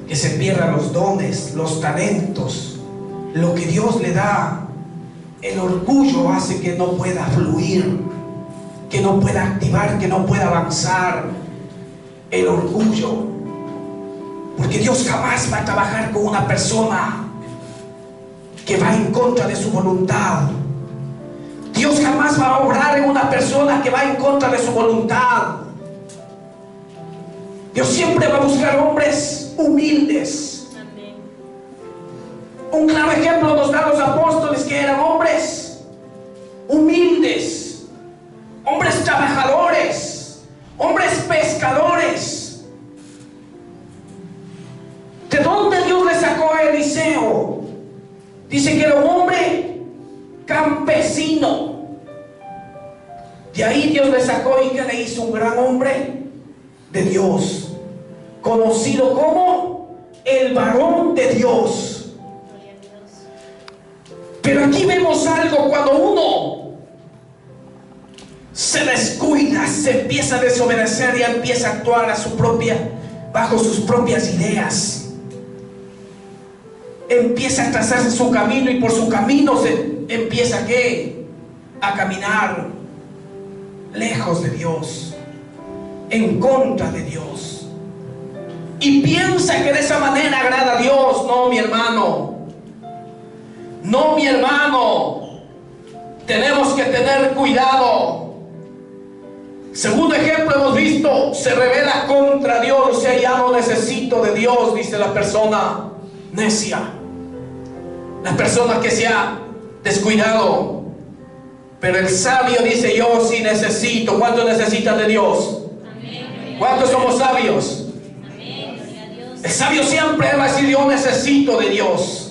que se pierdan los dones, los talentos, lo que Dios le da. El orgullo hace que no pueda fluir, que no pueda activar, que no pueda avanzar. El orgullo, porque Dios jamás va a trabajar con una persona que va en contra de su voluntad. Dios jamás va a obrar en una persona que va en contra de su voluntad. Dios siempre va a buscar hombres humildes. Un claro ejemplo nos dan los apóstoles, que eran hombres humildes, hombres trabajadores, hombres pescadores. ¿De dónde Dios le sacó a Eliseo? Dice que era un hombre campesino. De ahí Dios le sacó, y que le hizo un gran hombre de Dios, conocido como el varón de Dios. Pero aquí vemos algo: cuando uno se descuida, se empieza a desobedecer y empieza a actuar bajo sus propias ideas, empieza a trazarse su camino, y por su camino se empieza a caminar lejos de Dios, en contra de Dios, y piensa que de esa manera agrada a Dios. No, mi hermano. No, mi hermano. Tenemos que tener cuidado. Segundo ejemplo hemos visto: se revela contra Dios. O sea, ya no necesito de Dios, dice la persona necia, la persona que se ha descuidado. Pero el sabio dice: yo sí necesito. ¿Cuántos necesitan de Dios? Amén. ¿Cuántos somos sabios? Amén. El sabio siempre va a decir: yo necesito de Dios.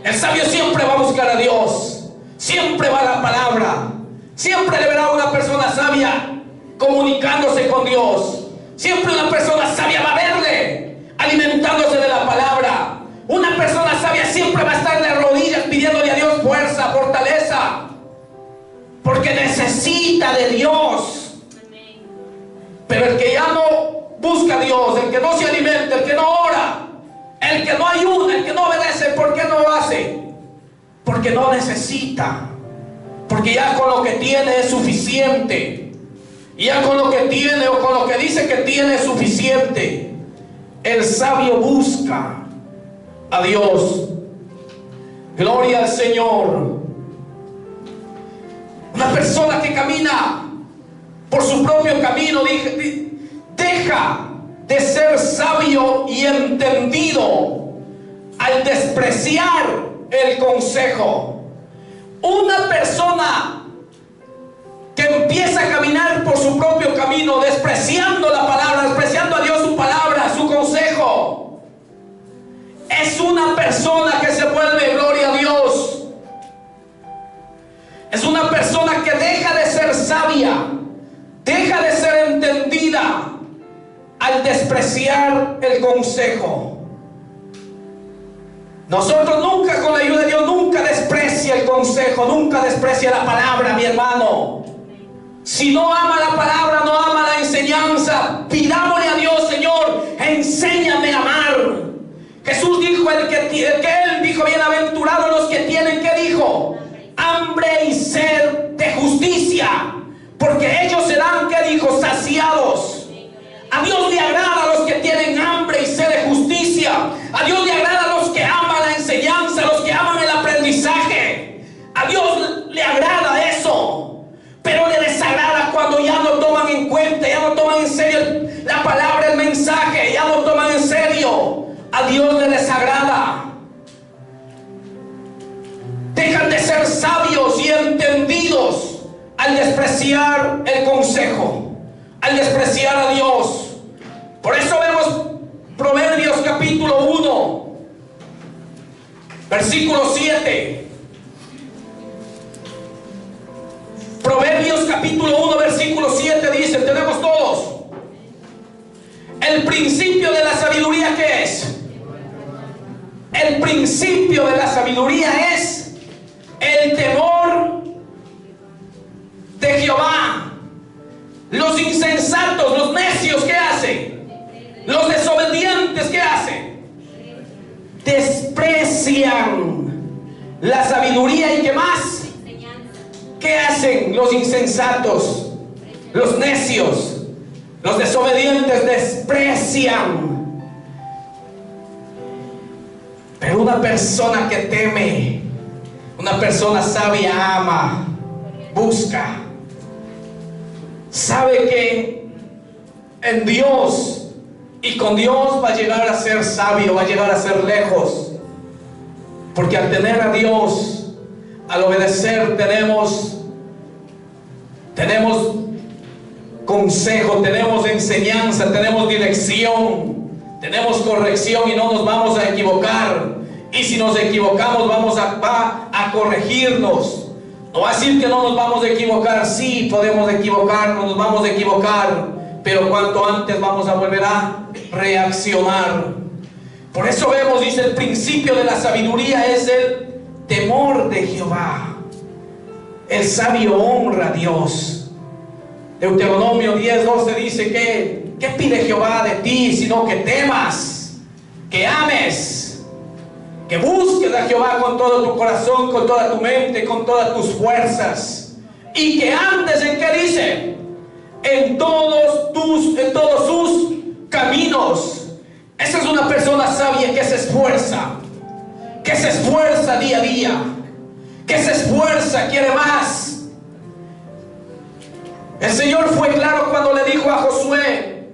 El sabio siempre va a buscar a Dios, siempre va a la palabra, siempre le verá a una persona sabia comunicándose con Dios. Siempre una persona sabia va a verle alimentándose de la palabra. Una persona sabia siempre va a estar de rodillas pidiéndole a Dios fuerza, fortaleza, porque necesita de Dios. Pero el que ya no busca a Dios, el que no se alimenta, el que no ora, el que no ayuda, el que no obedece, ¿por qué no lo hace? Porque no necesita, porque ya con lo que tiene es suficiente. Y ya con lo que tiene, o con lo que dice que tiene, es suficiente. El sabio busca a Dios. Gloria al Señor. Una persona que camina por su propio camino deja de ser sabio y entendido al despreciar el consejo. Una persona que empieza a caminar por su propio camino, despreciando la palabra, despreciando a Dios, su palabra, su consejo, es una persona que se vuelve, gloria a Dios, es una persona que deja de ser sabia, deja de ser entendida al despreciar el consejo. Nosotros nunca, con la ayuda de Dios, nunca desprecia el consejo, nunca desprecia la palabra, mi hermano. Si no ama la palabra, no ama la enseñanza, pidámosle a Dios: Señor, enséñame a amar. Jesús dijo, él dijo: bienaventurados los que tienen, ¿qué dijo? Hambre y sed de justicia, porque ellos serán, ¿qué dijo? Saciados. A Dios le agrada a los que tienen hambre y sed de justicia. A Dios le agrada a los que aman la enseñanza, a los que aman el aprendizaje. A Dios le agrada eso. Pero le desagrada cuando ya no toman en cuenta, ya no toman en serio la palabra, el mensaje, ya no toman en serio. A Dios le desagrada. Dejan de ser sabios y entendidos al despreciar el consejo, al despreciar a Dios. Por eso vemos Proverbios capítulo 1, versículo 7. Proverbios capítulo 1, versículo 7 dice, tenemos todos: el principio de la sabiduría, ¿qué es? El principio de la sabiduría es el temor de Jehová. Los insensatos, los necios, ¿qué hacen? Los desobedientes, ¿qué hacen? Desprecian la sabiduría. ¿Y qué más? ¿Qué hacen los insensatos? Los necios, los desobedientes desprecian. Pero una persona que teme, una persona sabia ama. busca. Sabe que en Dios y con Dios va a llegar a ser sabio, va a llegar a ser lejos. Porque al tener a Dios, al obedecer, tenemos consejo, tenemos enseñanza, tenemos dirección, tenemos corrección y no nos vamos a equivocar. Y si nos equivocamos, va a corregirnos. No va a decir que no nos vamos a equivocar. Sí, podemos equivocarnos, nos vamos a equivocar, pero cuanto antes vamos a volver a reaccionar. Por eso vemos, dice, el principio de la sabiduría es el temor de Jehová. El sabio honra a Dios. Deuteronomio 10:12 dice que ¿qué pide Jehová de ti? Sino que temas, que ames, que busques a Jehová con todo tu corazón, con toda tu mente, con todas tus fuerzas, y que andes en, ¿qué dice? En todos sus caminos. Esa es una persona sabia que se esfuerza día a día, que se esfuerza, quiere más. El Señor fue claro cuando le dijo a Josué: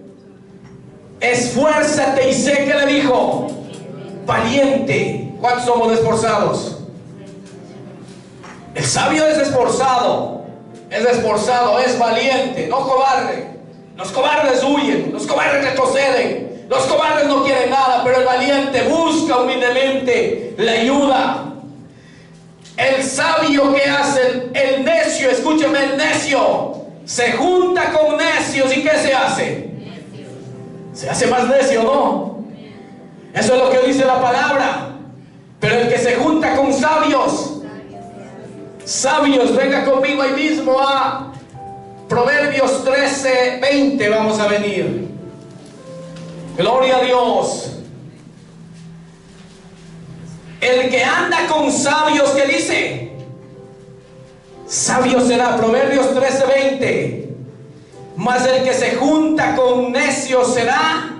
esfuérzate, y sé que le dijo: valiente. ¿Cuántos somos esforzados? El sabio es esforzado, es valiente, no cobarde. Los cobardes huyen, los cobardes retroceden, los cobardes no quieren nada, pero el valiente busca humildemente la ayuda. El sabio, ¿qué hace? El necio, escúcheme, el necio se junta con necios, ¿y qué se hace? Se hace más necio, ¿no? Eso es lo que dice la palabra. Pero el que se junta con sabios, venga conmigo ahí mismo a Proverbios 13:20, vamos a venir. Gloria a Dios. El que anda con sabios, ¿qué dice? Sabio será. Proverbios 13:20. Mas el que se junta con necios será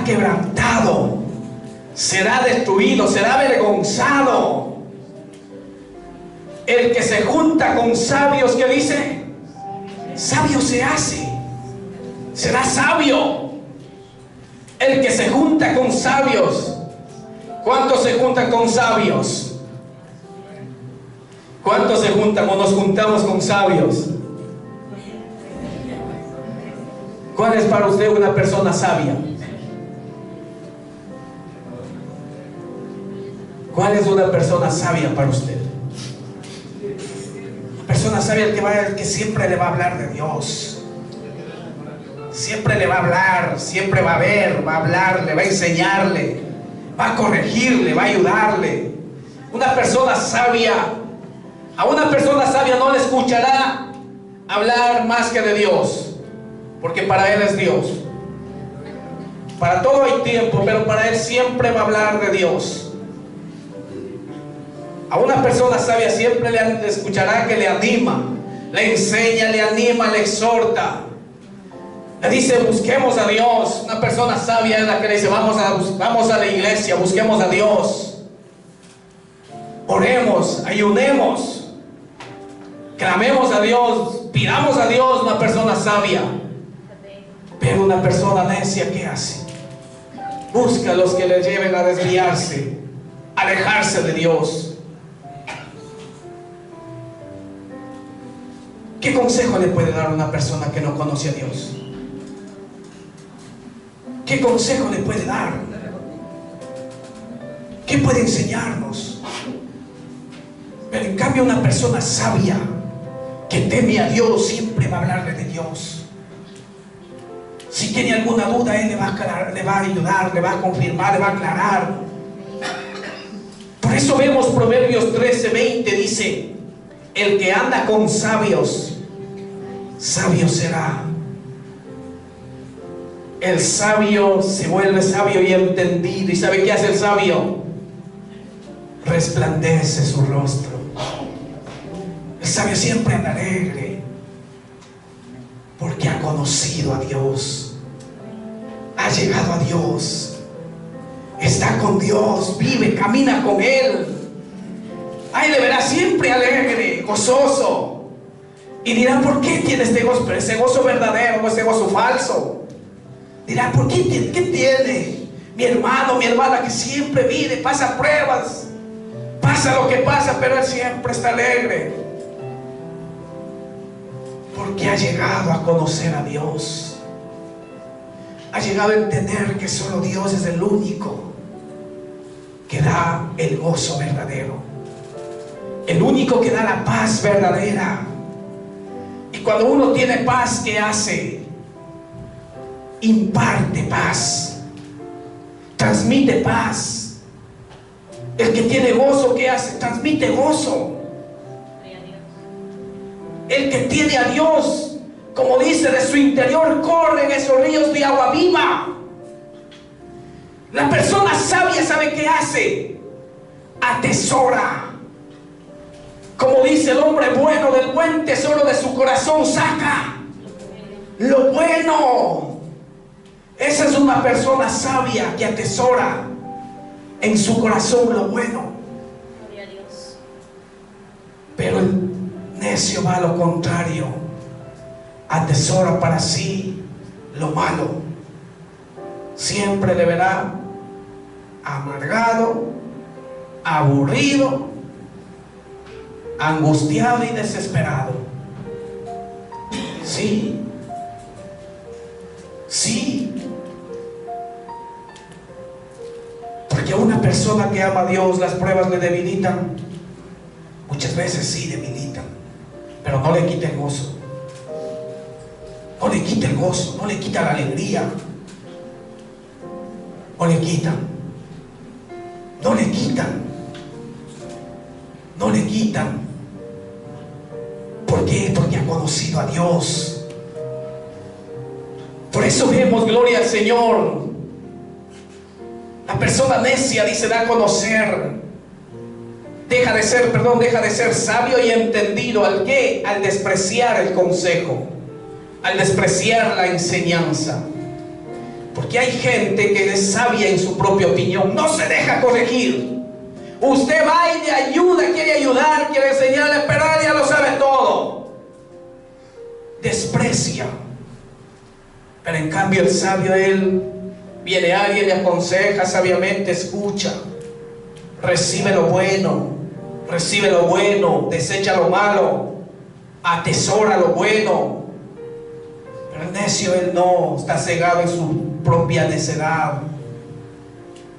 quebrantado, será destruido, será avergonzado. El que se junta con sabios, ¿qué dice? Sabio se hace, será sabio. El que se junta con sabios. ¿Cuántos se juntan con sabios? ¿Cuántos se juntan o nos juntamos con sabios? ¿Cuál es para usted una persona sabia? ¿Cuál es una persona sabia para usted? Una persona sabia, el que siempre le va a hablar de Dios. Siempre le va a hablar, siempre va a ver, va a hablarle, va a enseñarle, va a corregirle, va a ayudarle. Una persona sabia, a una persona sabia no le escuchará hablar más que de Dios, porque para él es Dios. Para todo hay tiempo, pero para él siempre va a hablar de Dios. A una persona sabia siempre le escuchará que le anima, le enseña, le anima, le exhorta. Le dice: busquemos a Dios. Una persona sabia es la que le dice: vamos a la iglesia, busquemos a Dios, oremos, ayunemos, clamemos a Dios, pidamos a Dios. Una persona sabia. Pero una persona necia, ¿qué hace? Busca a los que le lleven a desviarse, alejarse de Dios. ¿Qué consejo le puede dar a una persona que no conoce a Dios? ¿Qué consejo le puede dar? ¿Qué puede enseñarnos? Pero en cambio, una persona sabia que teme a Dios siempre va a hablarle de Dios. Si tiene alguna duda, Él le va a ayudar, le va a confirmar, le va a aclarar. Por eso vemos Proverbios 13:20, dice: el que anda con sabios, sabio será. El sabio se vuelve sabio y entendido. ¿Y sabe qué hace el sabio? Resplandece su rostro. El sabio siempre anda alegre, porque ha conocido a Dios, ha llegado a Dios, está con Dios, vive, camina con Él. Ahí le verá siempre alegre, gozoso. Y dirá, ¿por qué tiene ese gozo verdadero o ese gozo falso? Dirá, ¿por qué tiene? ¿Qué tiene? Mi hermano, mi hermana que siempre vive, pasa pruebas, pasa lo que pasa, pero él siempre está alegre. Porque ha llegado a conocer a Dios. Ha llegado a entender que solo Dios es el único que da el gozo verdadero, el único que da la paz verdadera. Y cuando uno tiene paz, ¿qué hace? Imparte paz, transmite paz. El que tiene gozo, ¿qué hace? Transmite gozo. El que tiene a Dios, como dice, de su interior corren esos ríos de agua viva. La persona sabia sabe qué hace. Atesora. Como dice el hombre bueno, del buen tesoro de su corazón saca lo bueno. Esa es una persona sabia que atesora en su corazón lo bueno. Pero el necio va a lo contrario. Atesora para sí lo malo. Siempre le verá amargado, aburrido, angustiado y desesperado. Sí, sí. Porque a una persona que ama a Dios, las pruebas le debilitan. Muchas veces sí debilitan, pero no le quita el gozo. No le quita el gozo, no le quita la alegría. No le quitan. No le quitan. No le quitan. ¿Por qué? Porque ha conocido a Dios. Por eso vemos, gloria al Señor. La persona necia dice, da a conocer. Deja de ser sabio y entendido. ¿Al qué? Al despreciar el consejo, al despreciar la enseñanza. Porque hay gente que es sabia en su propia opinión, no se deja corregir. Usted va y le ayuda, quiere ayudar, quiere enseñarle, pero él ya lo sabe todo. Desprecia. Pero en cambio el sabio, él viene alguien, le aconseja sabiamente, escucha, recibe lo bueno, desecha lo malo, atesora lo bueno. Pero el necio, él no, está cegado en su propia necedad,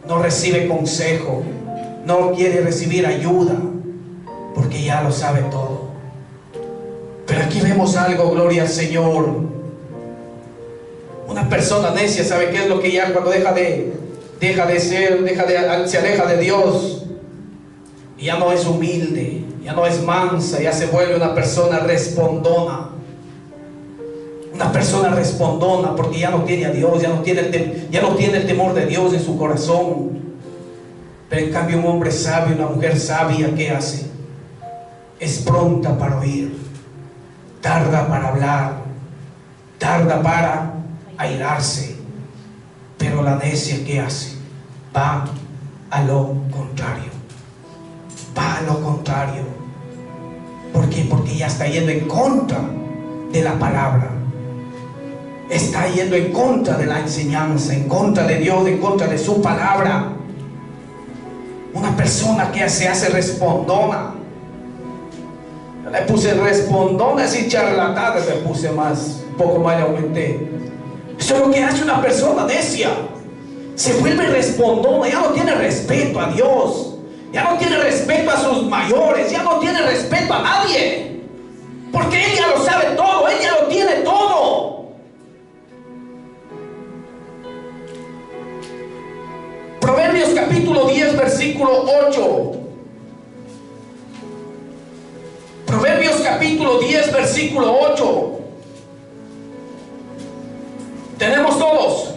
no recibe consejo, no quiere recibir ayuda, porque ya lo sabe todo. Pero aquí vemos algo, gloria al Señor. Una persona necia, ¿sabe qué es lo que ya cuando se aleja de Dios? Ya no es humilde, ya no es mansa, ya se vuelve una persona respondona. Una persona respondona porque ya no tiene a Dios, ya no tiene el temor de Dios en su corazón. Pero en cambio un hombre sabio, una mujer sabia, ¿qué hace? Es pronta para oír, tarda para hablar, tarda para airarse. Pero la necia, ¿qué hace? Va a lo contrario. Va a lo contrario. ¿Por qué? Porque ya está yendo en contra de la palabra. Está yendo en contra de la enseñanza, en contra de Dios, en contra de su palabra. Una persona que se hace respondona. Yo le puse respondona y charlatana, le puse más, un poco más le aumenté. Eso es lo que hace una persona necia. Se vuelve respondona, ya no tiene respeto a Dios, ya no tiene respeto a sus mayores, ya no tiene respeto a nadie. Porque ella lo sabe todo, ella lo tiene todo. Proverbios capítulo 10, versículo 8. Proverbios capítulo 10, versículo 8. ¿Tenemos todos?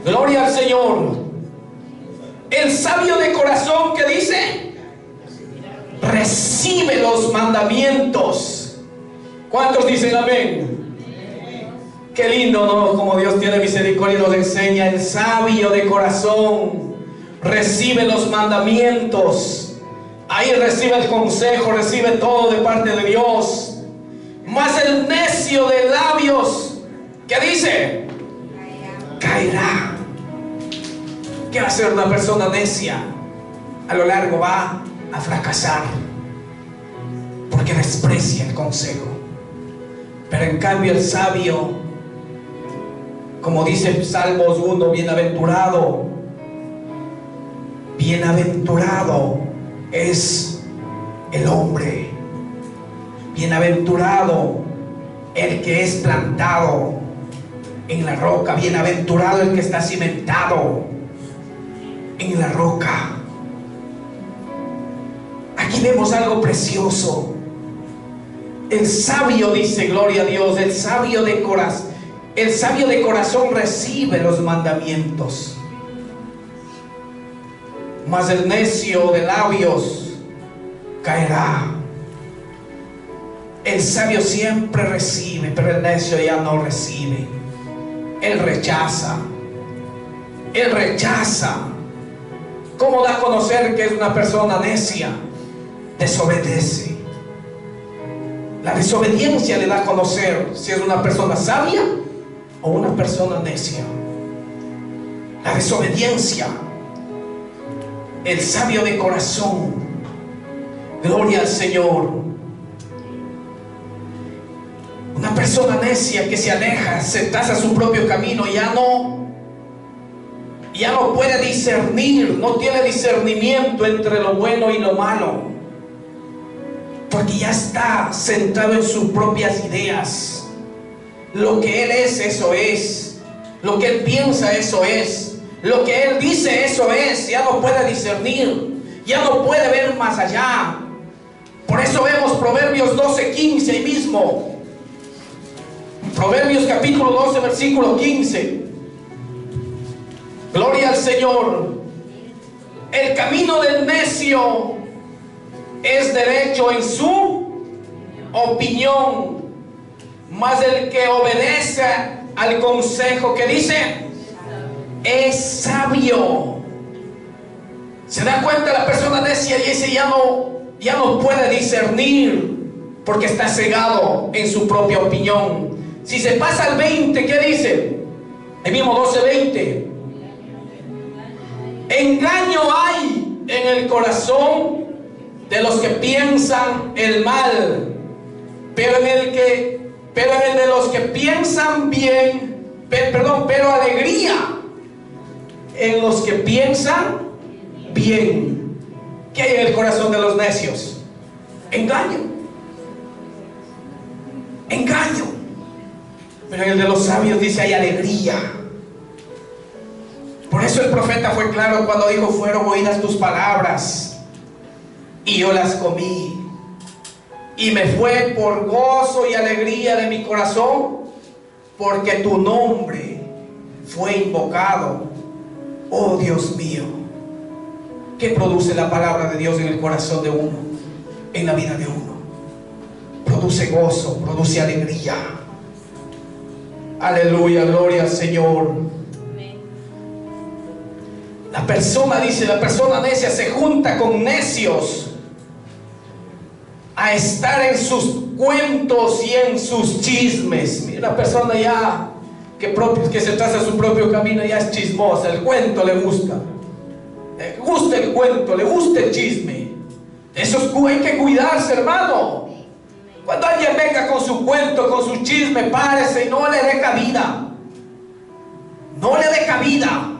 Gloria al Señor. El sabio de corazón, que dice, recibe los mandamientos. ¿Cuántos dicen amén? Qué lindo, ¿no? Como Dios tiene misericordia y nos enseña. El sabio de corazón recibe los mandamientos. Ahí recibe el consejo, recibe todo de parte de Dios. Mas el necio de labios, ¿qué dice? Caerá. ¿Qué va a hacer una persona necia? A lo largo va a fracasar, porque desprecia el consejo. Pero en cambio el sabio, como dice Salmos 1, bienaventurado es el hombre, bienaventurado el que es plantado en la roca, bienaventurado el que está cimentado en la roca. Aquí vemos algo precioso. El sabio, dice, gloria a Dios, el sabio de corazón recibe los mandamientos. Mas el necio de labios caerá. El sabio siempre recibe, pero el necio ya no recibe. Él rechaza. Él rechaza. ¿Cómo da a conocer que es una persona necia? Desobedece. La desobediencia le da a conocer si es una persona sabia o una persona necia. La desobediencia. El sabio de corazón, gloria al Señor. Una persona necia que se aleja, se traza su propio camino, ya no puede discernir, no tiene discernimiento entre lo bueno y lo malo, porque ya está centrado en sus propias ideas. Lo que él es, eso es. Lo que él piensa, eso es. Lo que él dice, eso es. Ya no puede discernir, ya no puede ver más allá. Por eso vemos Proverbios 12:15 ahí mismo. Proverbios capítulo 12 versículo 15. Gloria al Señor. El camino del necio es derecho en su opinión, mas el que obedece al consejo, que dice, es sabio. Se da cuenta la persona necia y dice, ya no puede discernir, porque está cegado en su propia opinión. Si se pasa al 20, ¿qué dice? El mismo 12:20. Engaño hay en el corazón de los que piensan el mal, pero en el de los que piensan bien, pero alegría en los que piensan bien. ¿Qué hay en el corazón de los necios? Engaño. Engaño. Pero en el de los sabios dice, hay alegría. Por eso el profeta fue claro cuando dijo, fueron oídas tus palabras y yo las comí, y me fue por gozo y alegría de mi corazón, porque tu nombre fue invocado, oh Dios mío. ¿Qué produce la palabra de Dios en el corazón de uno, en la vida de uno? Produce gozo, produce alegría. Aleluya, gloria al Señor. La persona, dice, la persona necia se junta con necios a estar en sus cuentos y en sus chismes. Mira, una persona ya que se traza su propio camino, ya es chismosa, el cuento le gusta. Le gusta el cuento, le gusta el chisme. Eso hay que cuidarse, hermano. Cuando alguien venga con su cuento, con su chisme, párese y no le dé cabida. No le dé cabida.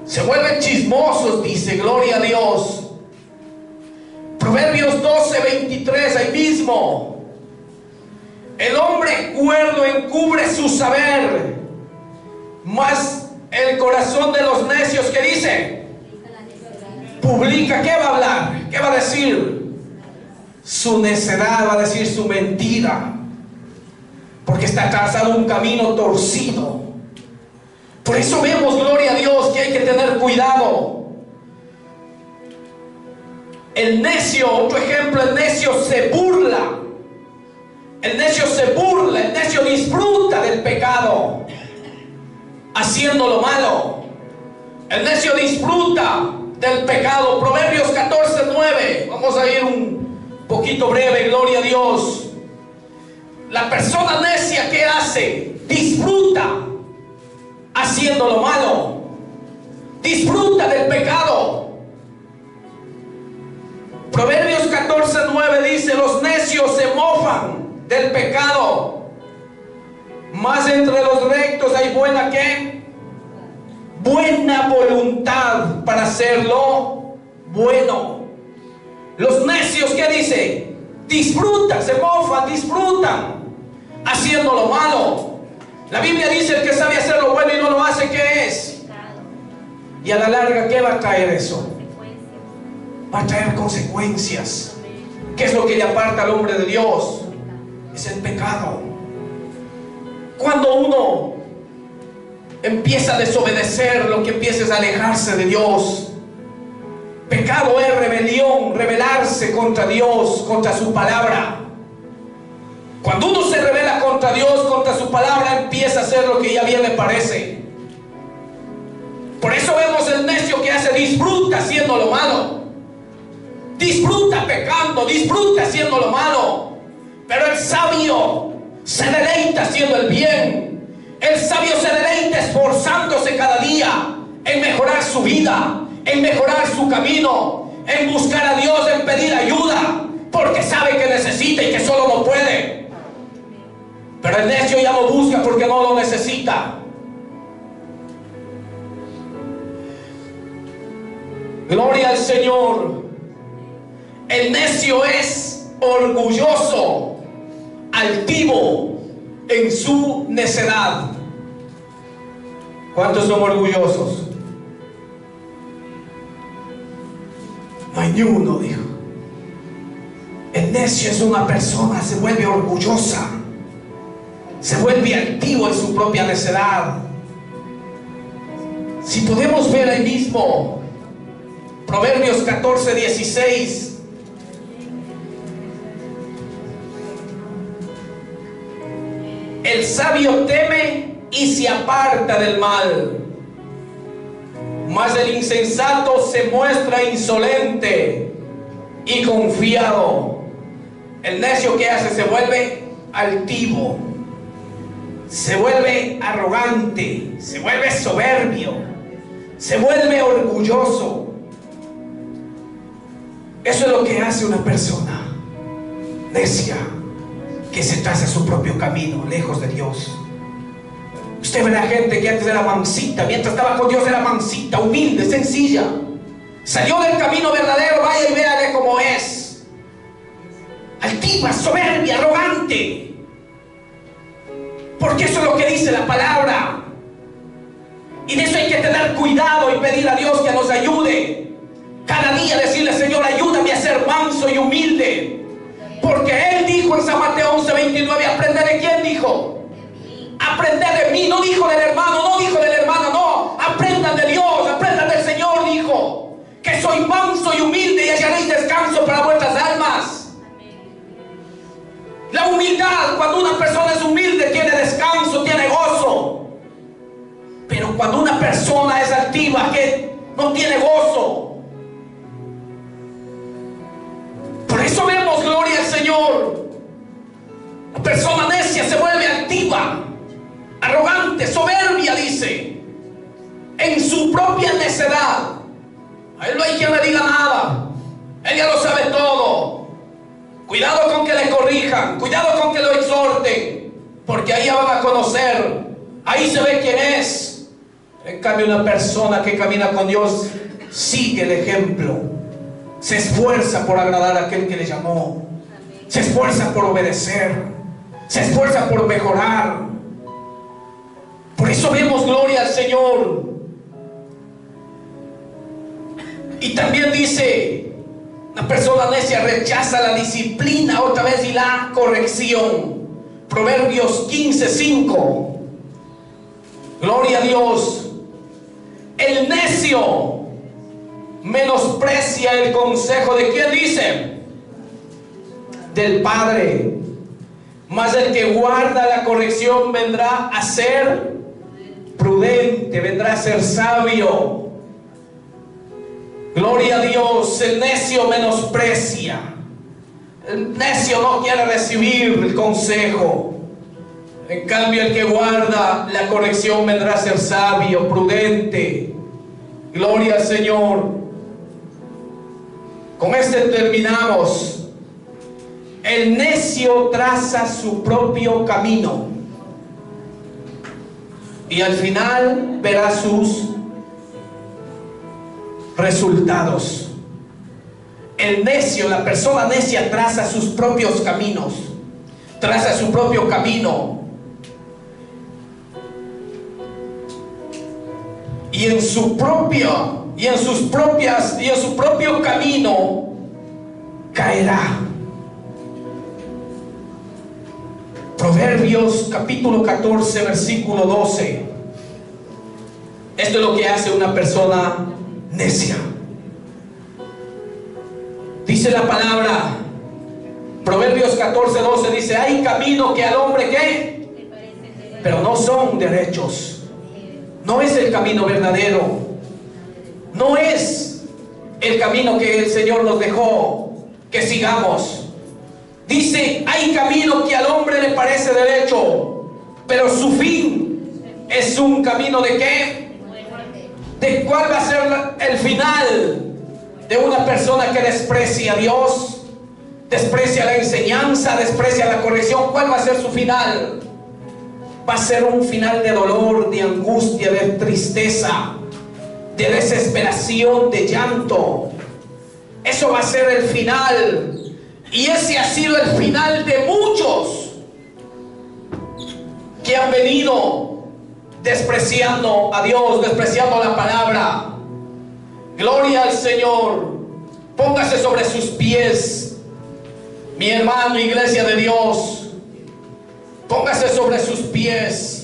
Se vuelven chismosos, dice, gloria a Dios. Proverbios 12:23, ahí mismo. El hombre cuerdo encubre su saber, mas el corazón de los necios, ¿qué dice? Publica. ¿Qué va a hablar? ¿Qué va a decir? Su necedad, va a decir su mentira, porque está trazado un camino torcido. Por eso vemos, gloria a Dios, que hay que tener cuidado. El necio, otro ejemplo, el necio se burla El necio se burla, el necio disfruta del pecado, haciendo lo malo. El necio disfruta del pecado. Proverbios 14:9. Vamos a ir un poquito breve, gloria a Dios. La persona necia, ¿qué hace? Disfruta haciendo lo malo. Disfruta del pecado. Proverbios 14:9 dice: los necios se mofan del pecado, mas entre los rectos hay buena ¿qué? Buena voluntad para hacerlo bueno. Los necios, ¿qué dice? Disfrutan, se mofan, disfrutan haciendo lo malo. La Biblia dice: el que sabe hacer lo bueno y no lo hace, ¿qué es? Y a la larga, ¿qué va a traer eso? Va a traer consecuencias. ¿Qué es lo que le aparta al hombre de Dios? Es el pecado. Cuando uno empieza a desobedecer, lo que empieza es a alejarse de Dios. Pecado es rebelión, rebelarse contra Dios, contra su palabra. Cuando uno se rebela contra Dios, contra su palabra, empieza a hacer lo que ya bien le parece. Por eso vemos el necio que hace, disfruta haciendo lo malo, disfruta pecando, disfruta haciendo lo malo. Pero el sabio se deleita haciendo el bien. El sabio se deleita esforzándose cada día en mejorar su vida, en mejorar su camino, en buscar a Dios, en pedir ayuda, porque sabe que necesita y que solo no puede. Pero el necio ya lo busca porque no lo necesita. Gloria al Señor. El necio es orgulloso, altivo en su necedad. ¿Cuántos son orgullosos? No hay ni uno, dijo. El necio es una persona, se vuelve orgullosa, se vuelve altivo en su propia necedad. Si podemos ver ahí mismo, Proverbios 14:16. El sabio teme y se aparta del mal, mas el insensato se muestra insolente y confiado. El necio, ¿qué hace? Se vuelve altivo, se vuelve arrogante, se vuelve soberbio, se vuelve orgulloso. Eso es lo que hace una persona necia, que se traza su propio camino lejos de Dios. Usted ve a la gente que antes era mansita, mientras estaba con Dios era mansita, humilde, sencilla. Salió del camino verdadero, vaya y véale cómo es. Altiva, soberbia, arrogante. Porque eso es lo que dice la palabra. Y de eso hay que tener cuidado y pedir a Dios que nos ayude. Cada día decirle: Señor, ayúdame a ser manso y humilde. Porque Él dijo en San Mateo 11:29, aprender de quién dijo. Aprender de mí, no dijo del hermano, no dijo de la hermana, no. Aprendan de Dios, aprendan del Señor, dijo. Que soy manso y humilde y hallaréis descanso para vuestras almas. La humildad, cuando una persona es humilde, tiene descanso, tiene gozo. Pero cuando una persona es altiva, que no tiene gozo. Por eso vemos, gloria al Señor, la persona necia se vuelve altiva, arrogante, soberbia, dice, en su propia necedad. A él no hay quien le diga nada, él ya lo sabe todo. Cuidado con que le corrijan, cuidado con que lo exhorten, porque ahí ya van a conocer, ahí se ve quién es. En cambio, una persona que camina con Dios sigue el ejemplo, se esfuerza por agradar a aquel que le llamó, se esfuerza por obedecer, se esfuerza por mejorar. Por eso vemos, gloria al Señor. Y también dice, una persona necia rechaza la disciplina otra vez y la corrección. Proverbios 15:5. Gloria a Dios. El necio menosprecia el consejo de quién, dice, del padre, mas el que guarda la corrección vendrá a ser prudente, vendrá a ser sabio. Gloria a Dios. El necio menosprecia. El necio no quiere recibir el consejo. En cambio, el que guarda la corrección vendrá a ser sabio, prudente. Gloria al Señor. Con este terminamos. El necio traza su propio camino y al final verá sus resultados. El necio, la persona necia, traza sus propios caminos, traza su propio camino. Y en su propio camino caerá. Proverbios capítulo 14 versículo 12. Esto es lo que hace una persona necia. Dice la palabra, Proverbios 14, 12 dice: hay camino que al hombre ¿qué? Pero no son derechos. No es el camino verdadero. No es el camino que el Señor nos dejó que sigamos. Dice: hay camino que al hombre le parece derecho, pero su fin es un camino ¿de qué? ¿De cuál va a ser el final de una persona que desprecia a Dios, desprecia la enseñanza, desprecia la corrección? ¿Cuál va a ser su final? Va a ser un final de dolor, de angustia, de tristeza, de desesperación, de llanto. Eso va a ser el final. Y ese ha sido el final de muchos que han venido despreciando a Dios, despreciando la palabra. Gloria al Señor. Póngase sobre sus pies, mi hermano, iglesia de Dios. Póngase sobre sus pies.